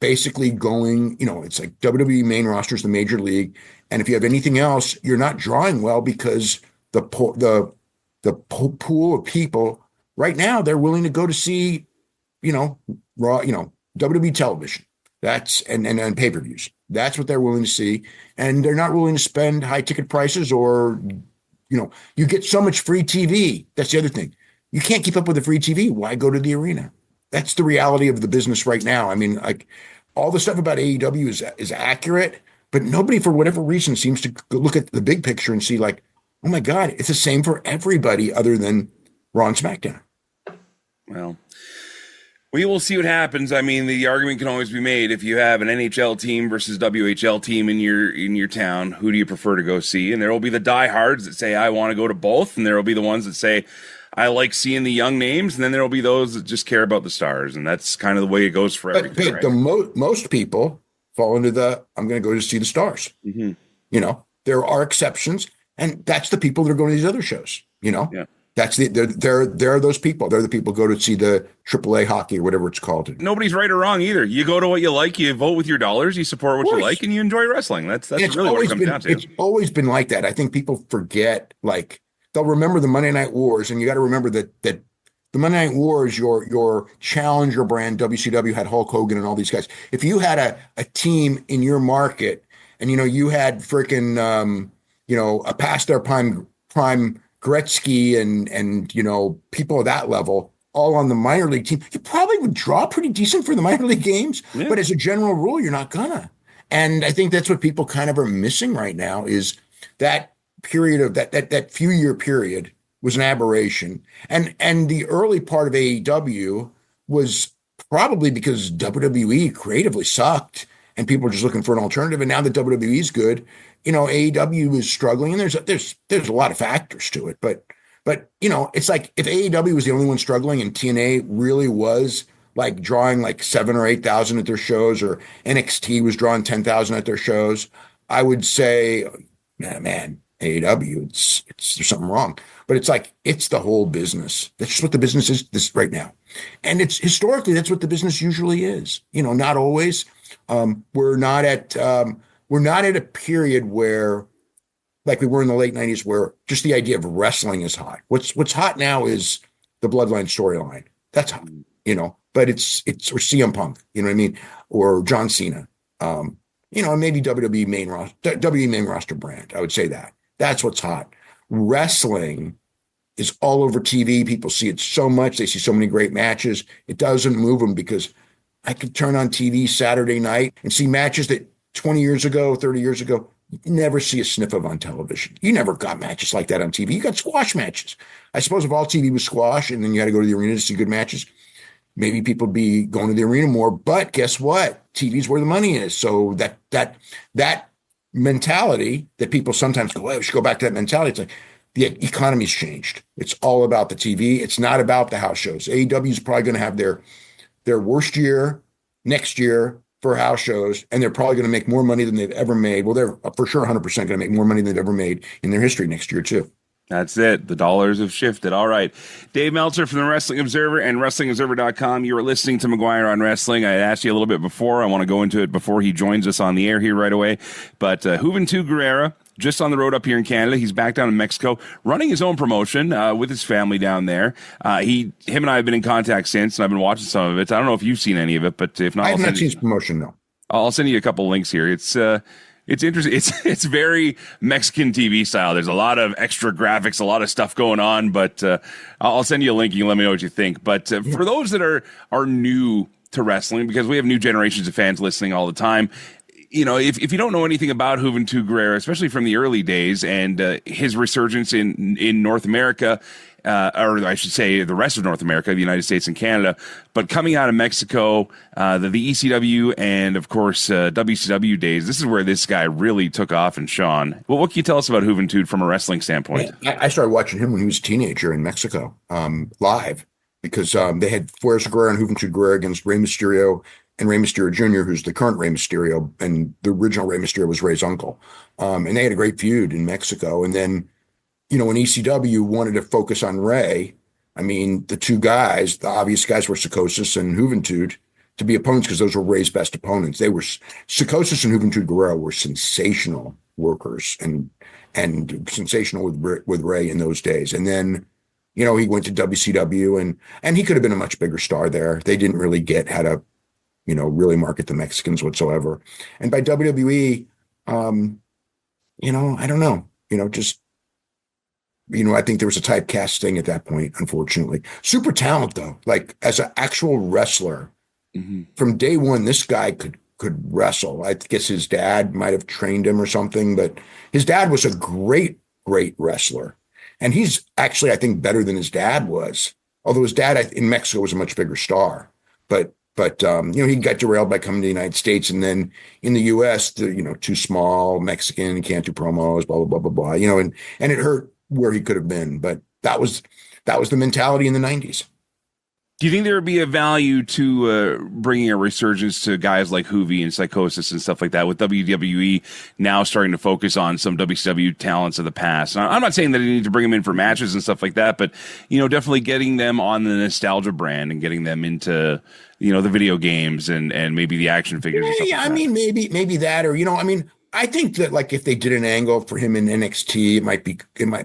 basically going, it's like WWE main roster is the major league. And if you have anything else, you're not drawing well because the pool of people right now, they're willing to go to see, raw, WWE television. That's and pay-per-views. That's what they're willing to see. And they're not willing to spend high ticket prices or, you get so much free TV. That's the other thing. You can't keep up with the free TV. Why go to the arena? That's the reality of the business right now. I mean, like all the stuff about AEW is accurate, but nobody, for whatever reason, seems to look at the big picture and see like, oh my God, it's the same for everybody other than Raw and SmackDown. Well, we will see what happens. I mean, the argument can always be made if you have an NHL team versus WHL team in your town, who do you prefer to go see? And there will be the diehards that say, I want to go to both. And there will be the ones that say, I like seeing the young names. And then there will be those that just care about the stars. And that's kind of the way it goes for everything. But right? Most people fall into I'm going to go to see the stars. Mm-hmm. There are exceptions. And that's the people that are going to these other shows, Yeah. That's they're those people. They're the people who go to see the AAA hockey or whatever it's called. Nobody's right or wrong either. You go to what you like, you vote with your dollars, you support what you like, and you enjoy wrestling. That's really what it comes down to. It's always been like that. I think people forget, like they'll remember the Monday Night Wars, and you got to remember that the Monday Night Wars, your challenger brand, WCW had Hulk Hogan and all these guys. If you had a team in your market, and you had freaking a past their prime Gretzky and people of that level all on the minor league team, you probably would draw pretty decent for the minor league games. Yeah. But as a general rule, you're not gonna. And I think that's what people kind of are missing right now is that period of that few year period was an aberration. And the early part of AEW was probably because WWE creatively sucked and people were just looking for an alternative. And now that WWE is good, AEW is struggling, and there's a lot of factors to it. But it's like if AEW was the only one struggling and TNA really was like drawing like 7,000 or 8,000 at their shows, or NXT was drawing 10,000 at their shows, I would say, man, AEW, there's something wrong. But it's like it's the whole business. That's just what the business is this right now, and it's historically that's what the business usually is. Not always. We're not at a period where, like we were in the late 90s, where just the idea of wrestling is hot. What's hot now is the Bloodline storyline. That's hot, but it's or CM Punk, you know what I mean? Or John Cena, and maybe WWE main roster brand. I would say that's what's hot. Wrestling is all over TV. People see it so much. They see so many great matches. It doesn't move them because I could turn on TV Saturday night and see matches that 20 years ago, 30 years ago, you never see a sniff of on television. You never got matches like that on TV. You got squash matches. I suppose if all TV was squash and then you had to go to the arena to see good matches, maybe people would be going to the arena more. But guess what? TV's where the money is. So that mentality that people sometimes go, well, we should go back to that mentality. It's like the economy's changed. It's all about the TV. It's not about the house shows. AEW is probably going to have their their worst year next year for house shows, and they're probably going to make more money than they've ever made. Well, they're for sure 100% going to make more money than they've ever made in their history next year, too. That's it. The dollars have shifted. All right. Dave Meltzer from the Wrestling Observer and WrestlingObserver.com. You were listening to McGuire on Wrestling. I asked you a little bit before. I want to go into it before he joins us on the air here right away. But Juventud Guerrera, just on the road up here in Canada. He's back down in Mexico, running his own promotion with his family down there. Him and I have been in contact since, and I've been watching some of it. I don't know if you've seen any of it, but if not, I have not seen his promotion, no. I'll send you a couple links here. It's interesting. It's very Mexican TV style. There's a lot of extra graphics, a lot of stuff going on, but I'll send you a link. You can let me know what you think. But for those that are new to wrestling, because we have new generations of fans listening all the time, if you don't know anything about Juventud Guerrera, especially from the early days and his resurgence in North America, or I should say the rest of North America, the United States and Canada, but coming out of Mexico, the ECW and, of course, WCW days, this is where this guy really took off and shone. Well, what can you tell us about Juventud from a wrestling standpoint? I started watching him when he was a teenager in Mexico, live, because they had Fuerza Guerrera and Juventud Guerrera against Rey Mysterio and Rey Mysterio Jr., who's the current Rey Mysterio, and the original Rey Mysterio was Rey's uncle. And they had a great feud in Mexico. And then, when ECW wanted to focus on Rey, I mean, the two guys, the obvious guys were Psicosis and Juventud to be opponents because those were Rey's best opponents. They were Psicosis and Juventud Guerrera were sensational workers and sensational with Rey in those days. And then, he went to WCW and he could have been a much bigger star there. They didn't really get how to, really market the Mexicans whatsoever. And by WWE, I don't know, I think there was a typecast thing at that point, unfortunately. Super talent, though. Like, as an actual wrestler, from day one, this guy could wrestle. I guess his dad might have trained him or something, but his dad was a great, great wrestler. And he's actually, I think, better than his dad was. Although his dad in Mexico was a much bigger star. But he got derailed by coming to the United States. And then in the U.S., too small, Mexican, can't do promos, blah, blah, blah, blah, blah. And it hurt where he could have been, but that was the mentality in the 90s. Do you think there would be a value to bringing a resurgence to guys like Juvi and Psicosis and stuff like that, with WWE now starting to focus on some WCW talents of the past? I'm not saying that you need to bring them in for matches and stuff like that, but definitely getting them on the nostalgia brand and getting them into the video games and maybe the action figures. Yeah, I mean, maybe that, or I think that, like, if they did an angle for him in NXT, it might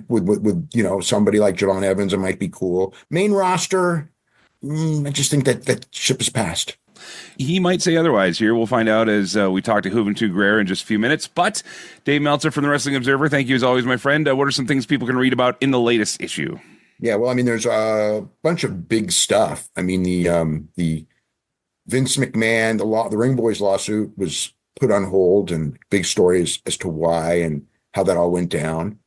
with somebody like Javon Evans, it might be cool. Main roster, I just think that ship has passed. He might say otherwise here. We'll find out as we talk to Juventud Guerrera in just a few minutes. But Dave Meltzer from the Wrestling Observer, thank you as always, my friend. What are some things people can read about in the latest issue? Yeah, well, I mean, there's a bunch of big stuff. I mean, the Vince McMahon, the Ring Boys lawsuit was put on hold, and big story as to why and how that all went down.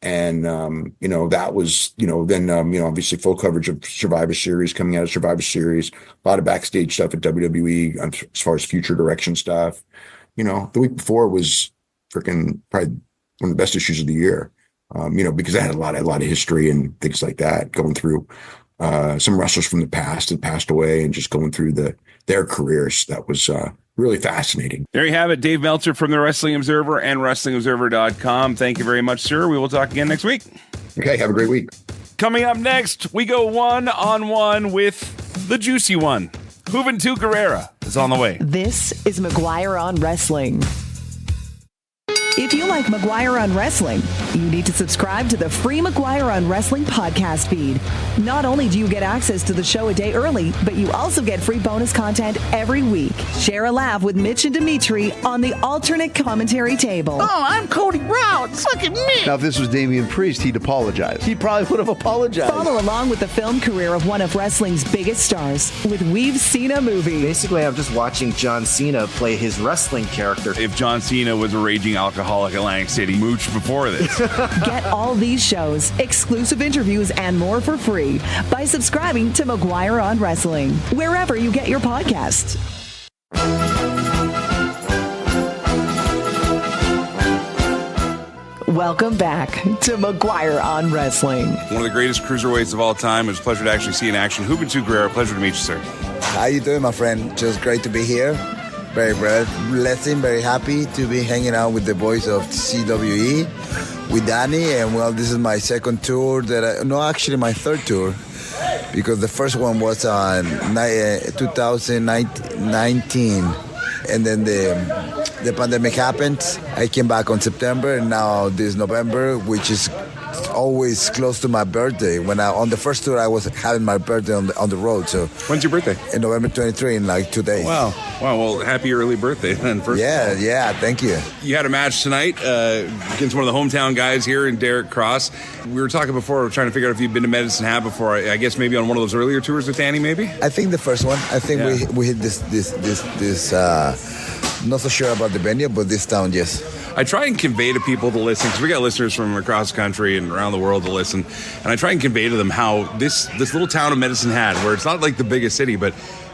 And, that was, then, obviously full coverage of Survivor Series, coming out of Survivor Series, a lot of backstage stuff at WWE as far as future direction stuff. The week before was freaking probably one of the best issues of the year, because I had a lot of history and things like that, going through some wrestlers from the past that passed away and just going through their careers. That was really fascinating. There you have it. Dave Meltzer from the Wrestling Observer and WrestlingObserver.com. Thank you very much, sir. We will talk again next week. Okay, have a great week. Coming up next, we go one-on-one with the juicy one. Juventud Guerrera is on the way. This is McGuire on Wrestling. If you like McGuire on Wrestling, you need to subscribe to the free McGuire on Wrestling podcast feed. Not only do you get access to the show a day early, but you also get free bonus content every week. Share a laugh with Mitch and Dimitri on the alternate commentary table. Oh, I'm Cody Brown. Look at me. Now, if this was Damian Priest, he'd apologize. He probably would have apologized. Follow along with the film career of one of wrestling's biggest stars with We've Seen a Movie. Basically, I'm just watching John Cena play his wrestling character. If John Cena was a raging alcoholic Atlantic City mooch before this. Get all these shows, exclusive interviews, and more for free by subscribing to McGuire on Wrestling, wherever you get your podcasts. Welcome back to McGuire on Wrestling. One of the greatest cruiserweights of all time. It's a pleasure to actually see in action. Juventud Guerrera, pleasure to meet you, sir. How you doing, my friend? Just great to be here. Very blessed, very happy to be hanging out with the boys of CWE, with Danny. And well, this is my second tour actually my third tour, because the first one was on 2019. And then the pandemic happened. I came back on September, and now this November, which is always close to my birthday. On the first tour, I was having my birthday on the road. So when's your birthday? In November 23, in like 2 days. Wow. Well, happy early birthday then. Yeah, thank you. You had a match tonight against one of the hometown guys here in Derek Cross. We were talking before, trying to figure out if you've been to Medicine Hat before. I guess maybe on one of those earlier tours with Danny, maybe? I think the first one. I think we hit this not so sure about the venue, but this town, yes. I try and convey to people to listen, because we got listeners from across the country and around the world to listen, and I try and convey to them how this little town of Medicine Hat, where it's not like the biggest city, but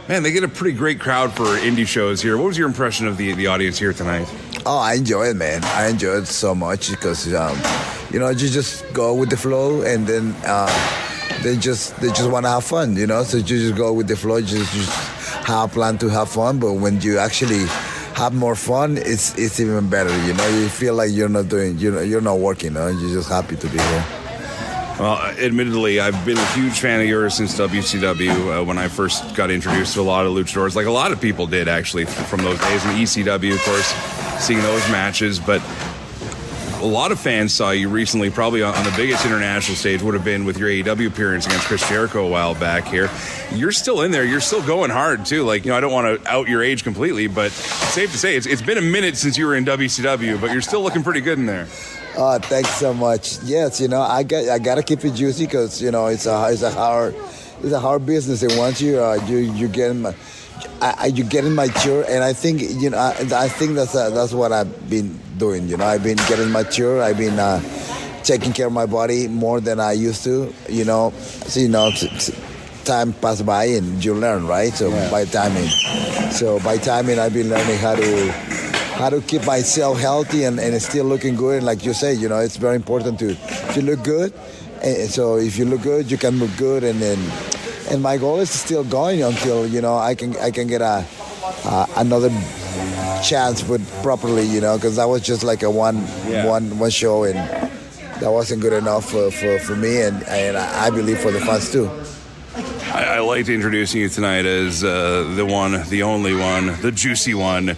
man, they get a pretty great crowd for indie shows here. What was your impression of the audience here tonight? Oh, I enjoy it, man. I enjoy it so much because you just go with the flow, and then they just want to have fun, So you just go with the flow, just have plan to have fun, but when you actually have more fun, it's even better, You feel like you're not working, You're just happy to be here. Well, admittedly, I've been a huge fan of yours since WCW when I first got introduced to a lot of luchadors, like a lot of people did, actually, from those days. And ECW, of course, seeing those matches. But a lot of fans saw you recently, probably on the biggest international stage, would have been with your AEW appearance against Chris Jericho a while back here. You're still in there. You're still going hard, too. I don't want to out your age completely, but it's safe to say it's been a minute since you were in WCW, but you're still looking pretty good in there. Oh, thanks so much. Yes, I gotta keep it juicy because it's a hard business, and once you getting mature, and I think I think that's what I've been doing. I've been getting mature. I've been taking care of my body more than I used to. Time pass by and you learn, right? So by timing, I've been learning how to keep myself healthy and still looking good. And like you say, it's very important to look good. And so if you look good, you can look good. And my goal is still going until I can get another chance, but properly, because that was just like a one show, and that wasn't good enough for me, and I believe for the fans too. I liked introducing you tonight as the one, the only one, the juicy one.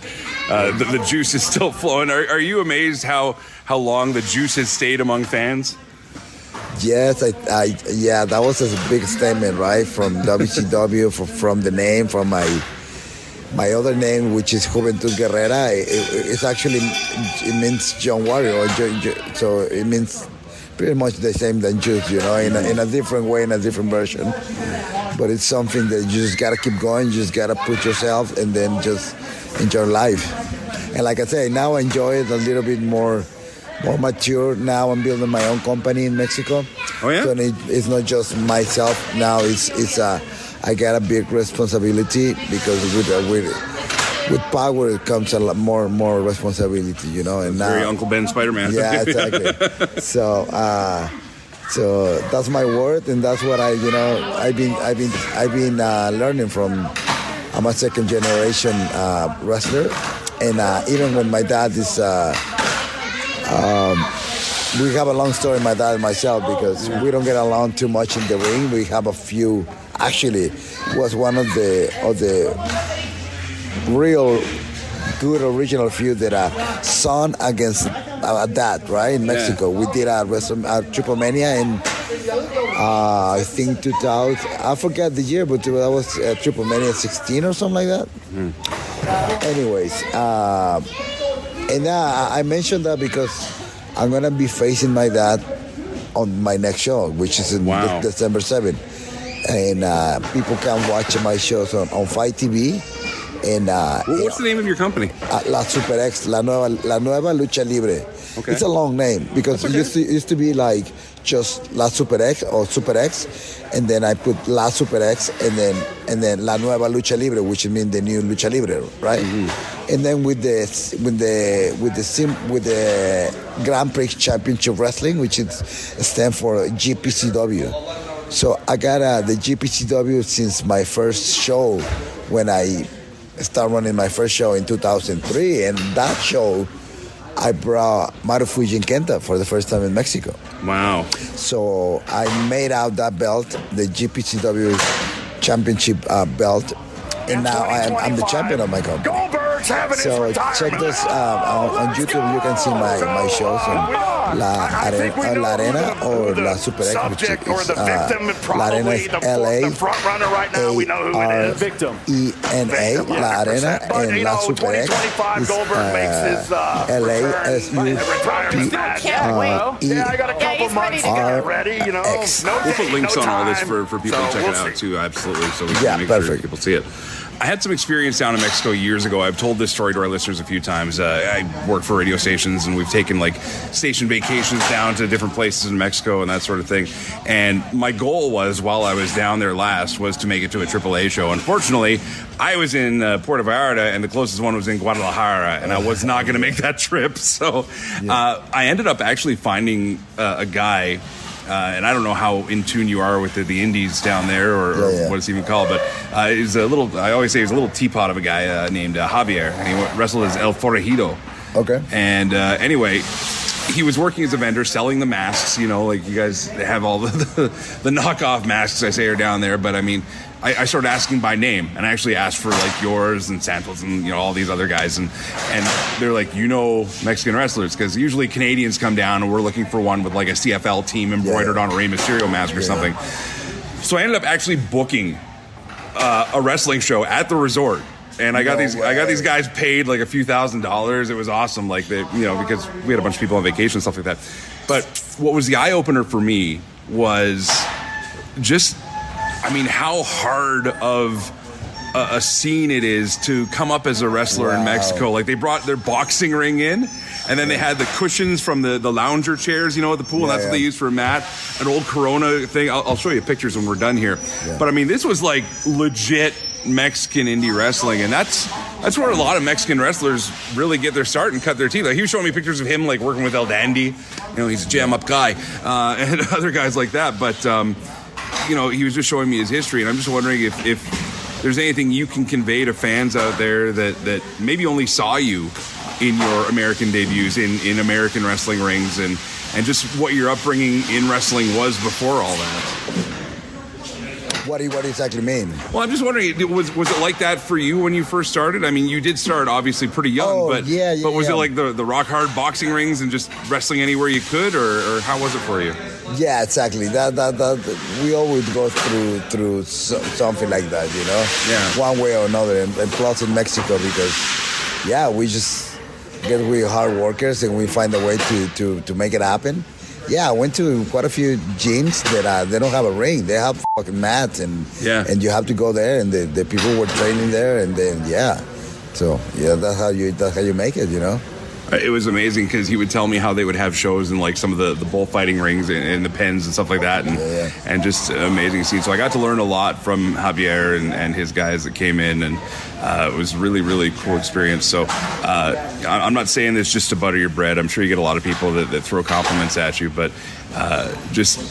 The juice is still flowing. Are you amazed how long the juice has stayed among fans? Yes, that was a big statement, right? From WCW, from the name, from my other name, which is Juventud Guerrera. It's actually, it means John Warrior, so it means pretty much the same than juice, in a different way, in a different version. But it's something that you just got to keep going. You just got to put yourself and then just enjoy life. And like I say, now I enjoy it a little bit more mature. Now I'm building my own company in Mexico. Oh, yeah? So it's not just myself. Now I got a big responsibility, because with power comes a lot more responsibility, And now, very Uncle Ben Spider-Man. Yeah, exactly. So that's my word, and that's what I've been learning from. I'm a second generation wrestler, and even when my dad is, we have a long story, my dad and myself, because we don't get along too much in the ring. We have a few. Actually, was one of the real good original feud that son against dad, right, in Mexico. We did a Triple Mania in I think 2000. I forget the year, but that was Triple Mania 16 or something like that. Anyways, and I mentioned that because I'm gonna be facing my dad on my next show, which is in December 7th. And people can watch my shows on Fight TV. And what's the name of your company? La Super X, La Nueva Lucha Libre. Okay. It's a long name because it used to be like just La Super X or Super X, and then I put La Super X, and then La Nueva Lucha Libre, which means the new Lucha Libre, right? Mm-hmm. And then with the Grand Prix Championship Wrestling, which stands for GPCW. So I got the GPCW since my first show when I started running my first show in 2003, and that show I brought Marufuji and Kenta for the first time in Mexico. Wow. So I made out that belt, the GPCW championship belt, and now I'm the champion of my company. So check this on YouTube. You can see my shows on La Arena or La Super X, which is La Arena is LAARENA, La Arena, and La Super X is LASUPEREX. We'll put links on all this for people to check it out too, absolutely, so we can make sure people see it. I had some experience down in Mexico years ago. I've told this story to our listeners a few times. I work for radio stations, and we've taken like station vacations down to different places in Mexico and that sort of thing. And my goal was, while I was down there last, was to make it to a AAA show. Unfortunately, I was in Puerto Vallarta, and the closest one was in Guadalajara, and I was not going to make that trip. So I ended up actually finding a guy. And I don't know how in tune you are with the indies down there, or what it's even called, but he's a little, I always say he's a little teapot of a guy named Javier, and he wrestled as El Forajido. Okay. And anyway, he was working as a vendor selling the masks, you know, like you guys have all the knockoff masks, I say, are down there, but I mean, I started asking by name, and I actually asked for like yours and Santos and, you know, all these other guys, and they're like, you know, Mexican wrestlers, because usually Canadians come down and we're looking for one with like a CFL team embroidered on a Rey Mysterio mask or something. So I ended up actually booking a wrestling show at the resort. And I got these guys paid like a few $1,000s. It was awesome, like they, you know, because we had a bunch of people on vacation and stuff like that. But what was the eye opener for me was just, I mean, how hard of a scene it is to come up as a wrestler in Mexico. Like, they brought their boxing ring in, and then they had the cushions from the lounger chairs, you know, at the pool, and that's what they used for a mat. An old Corona thing. I'll show you pictures when we're done here. But I mean, this was like legit Mexican indie wrestling, and that's where a lot of Mexican wrestlers really get their start and cut their teeth. Like, he was showing me pictures of him like working with El Dandy. You know, he's a jam up guy, and other guys like that. But you know, he was just showing me his history, and I'm just wondering if there's anything you can convey to fans out there that maybe only saw you in your American debuts in American wrestling rings, and just what your upbringing in wrestling was before all that. What do you exactly mean? Well, I'm just wondering, was it like that for you when you first started? I mean, you did start obviously pretty young, but was it like the rock hard boxing rings and just wrestling anywhere you could, or how was it for you? Yeah, exactly. That we always go through something like that, you know. Yeah. One way or another, and plus in Mexico, because we just we're hard workers and we find a way to make it happen. Yeah, I went to quite a few gyms that they don't have a ring. They have fucking mats, and you have to go there, and the people were training there, and then so that's how you make it, you know. It was amazing because he would tell me how they would have shows in like some of the bullfighting rings and the pens and stuff like that, and just amazing scenes. So I got to learn a lot from Javier and his guys that came in, and it was really, really cool experience. So I'm not saying this just to butter your bread. I'm sure you get a lot of people that throw compliments at you, but just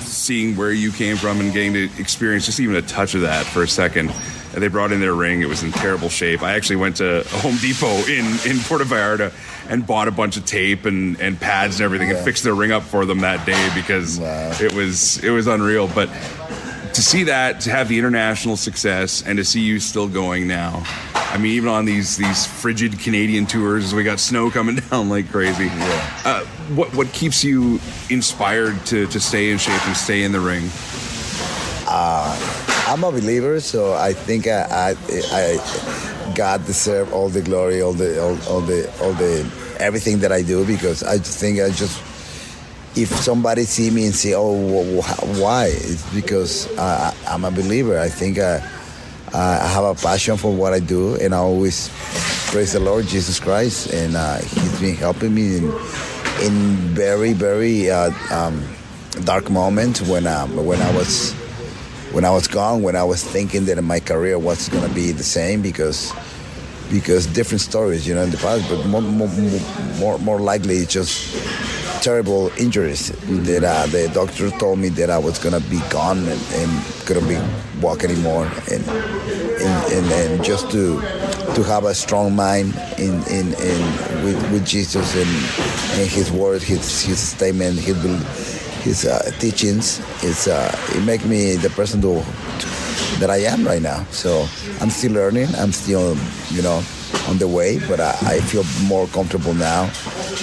seeing where you came from and getting to experience just even a touch of that for a second. They brought in their ring. It was in terrible shape. I actually went to Home Depot in Puerto Vallarta and bought a bunch of tape and pads and everything and fixed their ring up for them that day because it was unreal. But to see that, to have the international success, and to see you still going now, I mean, even on these frigid Canadian tours, we got snow coming down like crazy. What keeps you inspired to stay in shape and stay in the ring? I'm a believer, so I think I God deserves all the glory, all the everything that I do, because I think if somebody see me and say, "Oh, why?" It's because I'm a believer. I think I have a passion for what I do, and I always praise the Lord Jesus Christ, and He's been helping me in very, very dark moments when I was gone, when I was thinking that my career was gonna be the same because different stories, you know, in the past, but more likely it's just terrible injuries that the doctor told me that I was gonna be gone and couldn't be walk anymore, and just to have a strong mind with Jesus and His word, His statement, His teachings. It make me the person that I am right now. So I'm still learning. I'm still, you know, on the way, but I feel more comfortable now.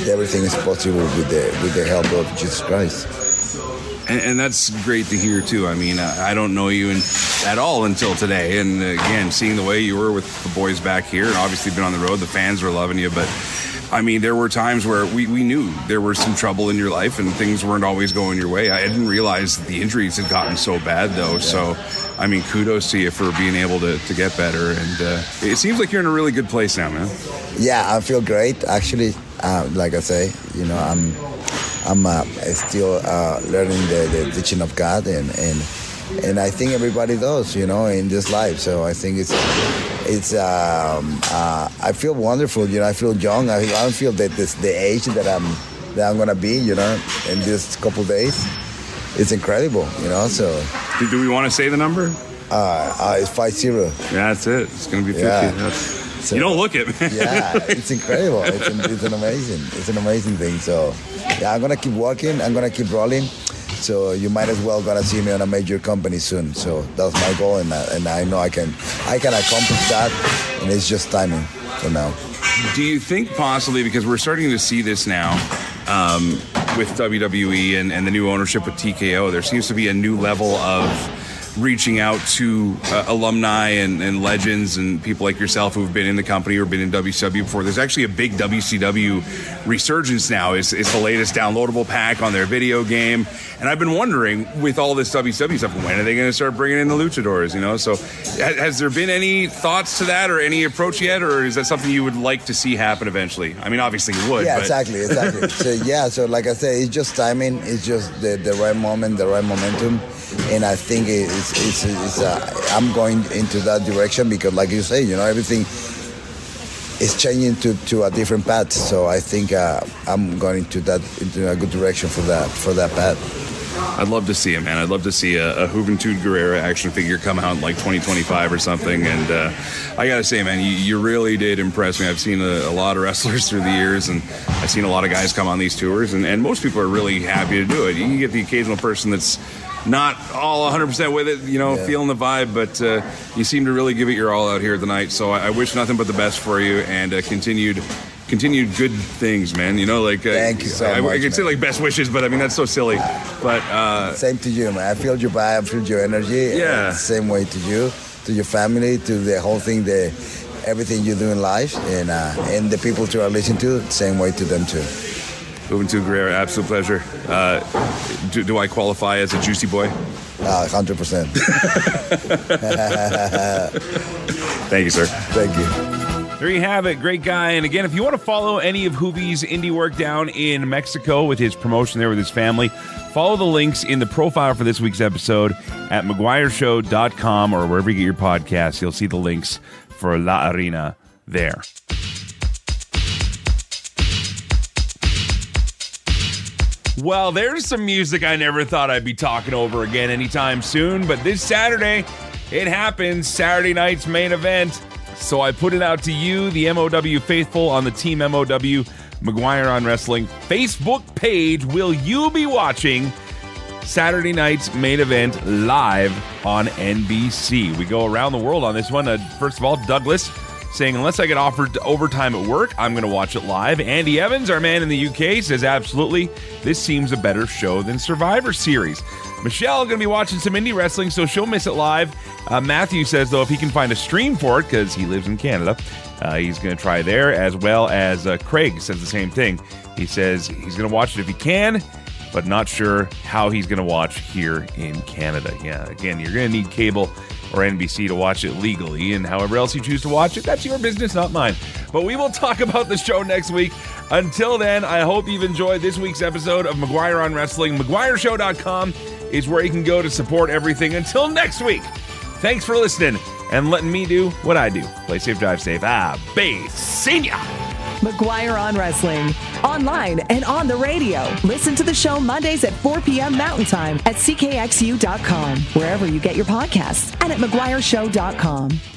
Everything is possible with the help of Jesus Christ. And that's great to hear, too. I mean, I don't know you at all until today. And again, seeing the way you were with the boys back here, and obviously been on the road, the fans were loving you. But, I mean, there were times where we knew there was some trouble in your life and things weren't always going your way. I didn't realize that the injuries had gotten so bad, though. Yeah. So, I mean, kudos to you for being able to get better. And it seems like you're in a really good place now, man. Yeah, I feel great, actually. Like I say, you know, I'm still learning the teaching of God, and I think everybody does, you know, in this life. So I think it's I feel wonderful, you know. I feel young. I don't feel that the age that I'm gonna be, you know, in this couple of days. It's incredible, you know. So do we want to say the number? It's 50. Yeah, that's it. It's gonna be 50. Yeah. So, you don't look it, man. Yeah, it's incredible. It's an amazing thing. So, yeah, I'm gonna keep walking. I'm gonna keep rolling. So you might as well gonna see me on a major company soon. So that's my goal, and I know I can accomplish that. And it's just timing for now. Do you think possibly, because we're starting to see this now with WWE and the new ownership with TKO, there seems to be a new level of reaching out to alumni and legends and people like yourself who've been in the company or been in WCW before. There's actually a big WCW resurgence now. It's the latest downloadable pack on their video game. And I've been wondering, with all this WCW stuff, when are they going to start bringing in the luchadors, you know? So has there been any thoughts to that or any approach yet, or is that something you would like to see happen eventually? I mean, obviously you would. Yeah, but... exactly. So like I said, it's just timing. It's just the right moment, the right momentum. And I think I'm going into that direction because, like you say, you know, everything is changing to a different path. So I think I'm going into a good direction for that path. I'd love to see it, man. I'd love to see a Juventud Guerrera action figure come out in like 2025 or something. And I got to say, man, you really did impress me. I've seen a lot of wrestlers through the years, and I've seen a lot of guys come on these tours, and most people are really happy to do it. You can get the occasional person that's not all 100% with it, you know, feeling the vibe, but you seem to really give it your all out here tonight. So I wish nothing but the best for you, and continued good things, man. You know, like thank you so much. I could say like best wishes, but I mean that's so silly. But same to you, man. I feel your vibe, I feel your energy. Yeah. Same way to you, to your family, to the whole thing, everything you do in life, and the people who are listening to, same way to them too. Juventud Guerrera, absolute pleasure. Do I qualify as a juicy boy? 100%. Thank you, sir. Thank you. There you have it. Great guy. And again, if you want to follow any of Juvi's indie work down in Mexico with his promotion there with his family, follow the links in the profile for this week's episode at McGuireShow.com or wherever you get your podcasts. You'll see the links for La Arena there. Well, there's some music I never thought I'd be talking over again anytime soon, but this Saturday, it happens, Saturday night's main event. So I put it out to you, the MOW faithful, on the Team MOW McGuire on Wrestling Facebook page. Will you be watching Saturday night's main event live on NBC? We go around the world on this one. First of all, Douglas saying, unless I get offered overtime at work, I'm going to watch it live. Andy Evans, our man in the UK, says, absolutely, this seems a better show than Survivor Series. Michelle going to be watching some indie wrestling, so she'll miss it live. Matthew says, though, if he can find a stream for it, because he lives in Canada, he's going to try there, as well as Craig says the same thing. He says he's going to watch it if he can, but not sure how he's going to watch here in Canada. Yeah, again, you're going to need cable or NBC to watch it legally, and however else you choose to watch it, that's your business, not mine. But we will talk about the show next week. Until then, I hope you've enjoyed this week's episode of McGuire on Wrestling. McGuireShow.com is where you can go to support everything. Until next week, thanks for listening and letting me do what I do. Play safe, drive safe. Be senior. McGuire on Wrestling. Online and on the radio. Listen to the show Mondays at 4 p.m. Mountain Time at CKXU.com, wherever you get your podcasts, and at McGuireShow.com.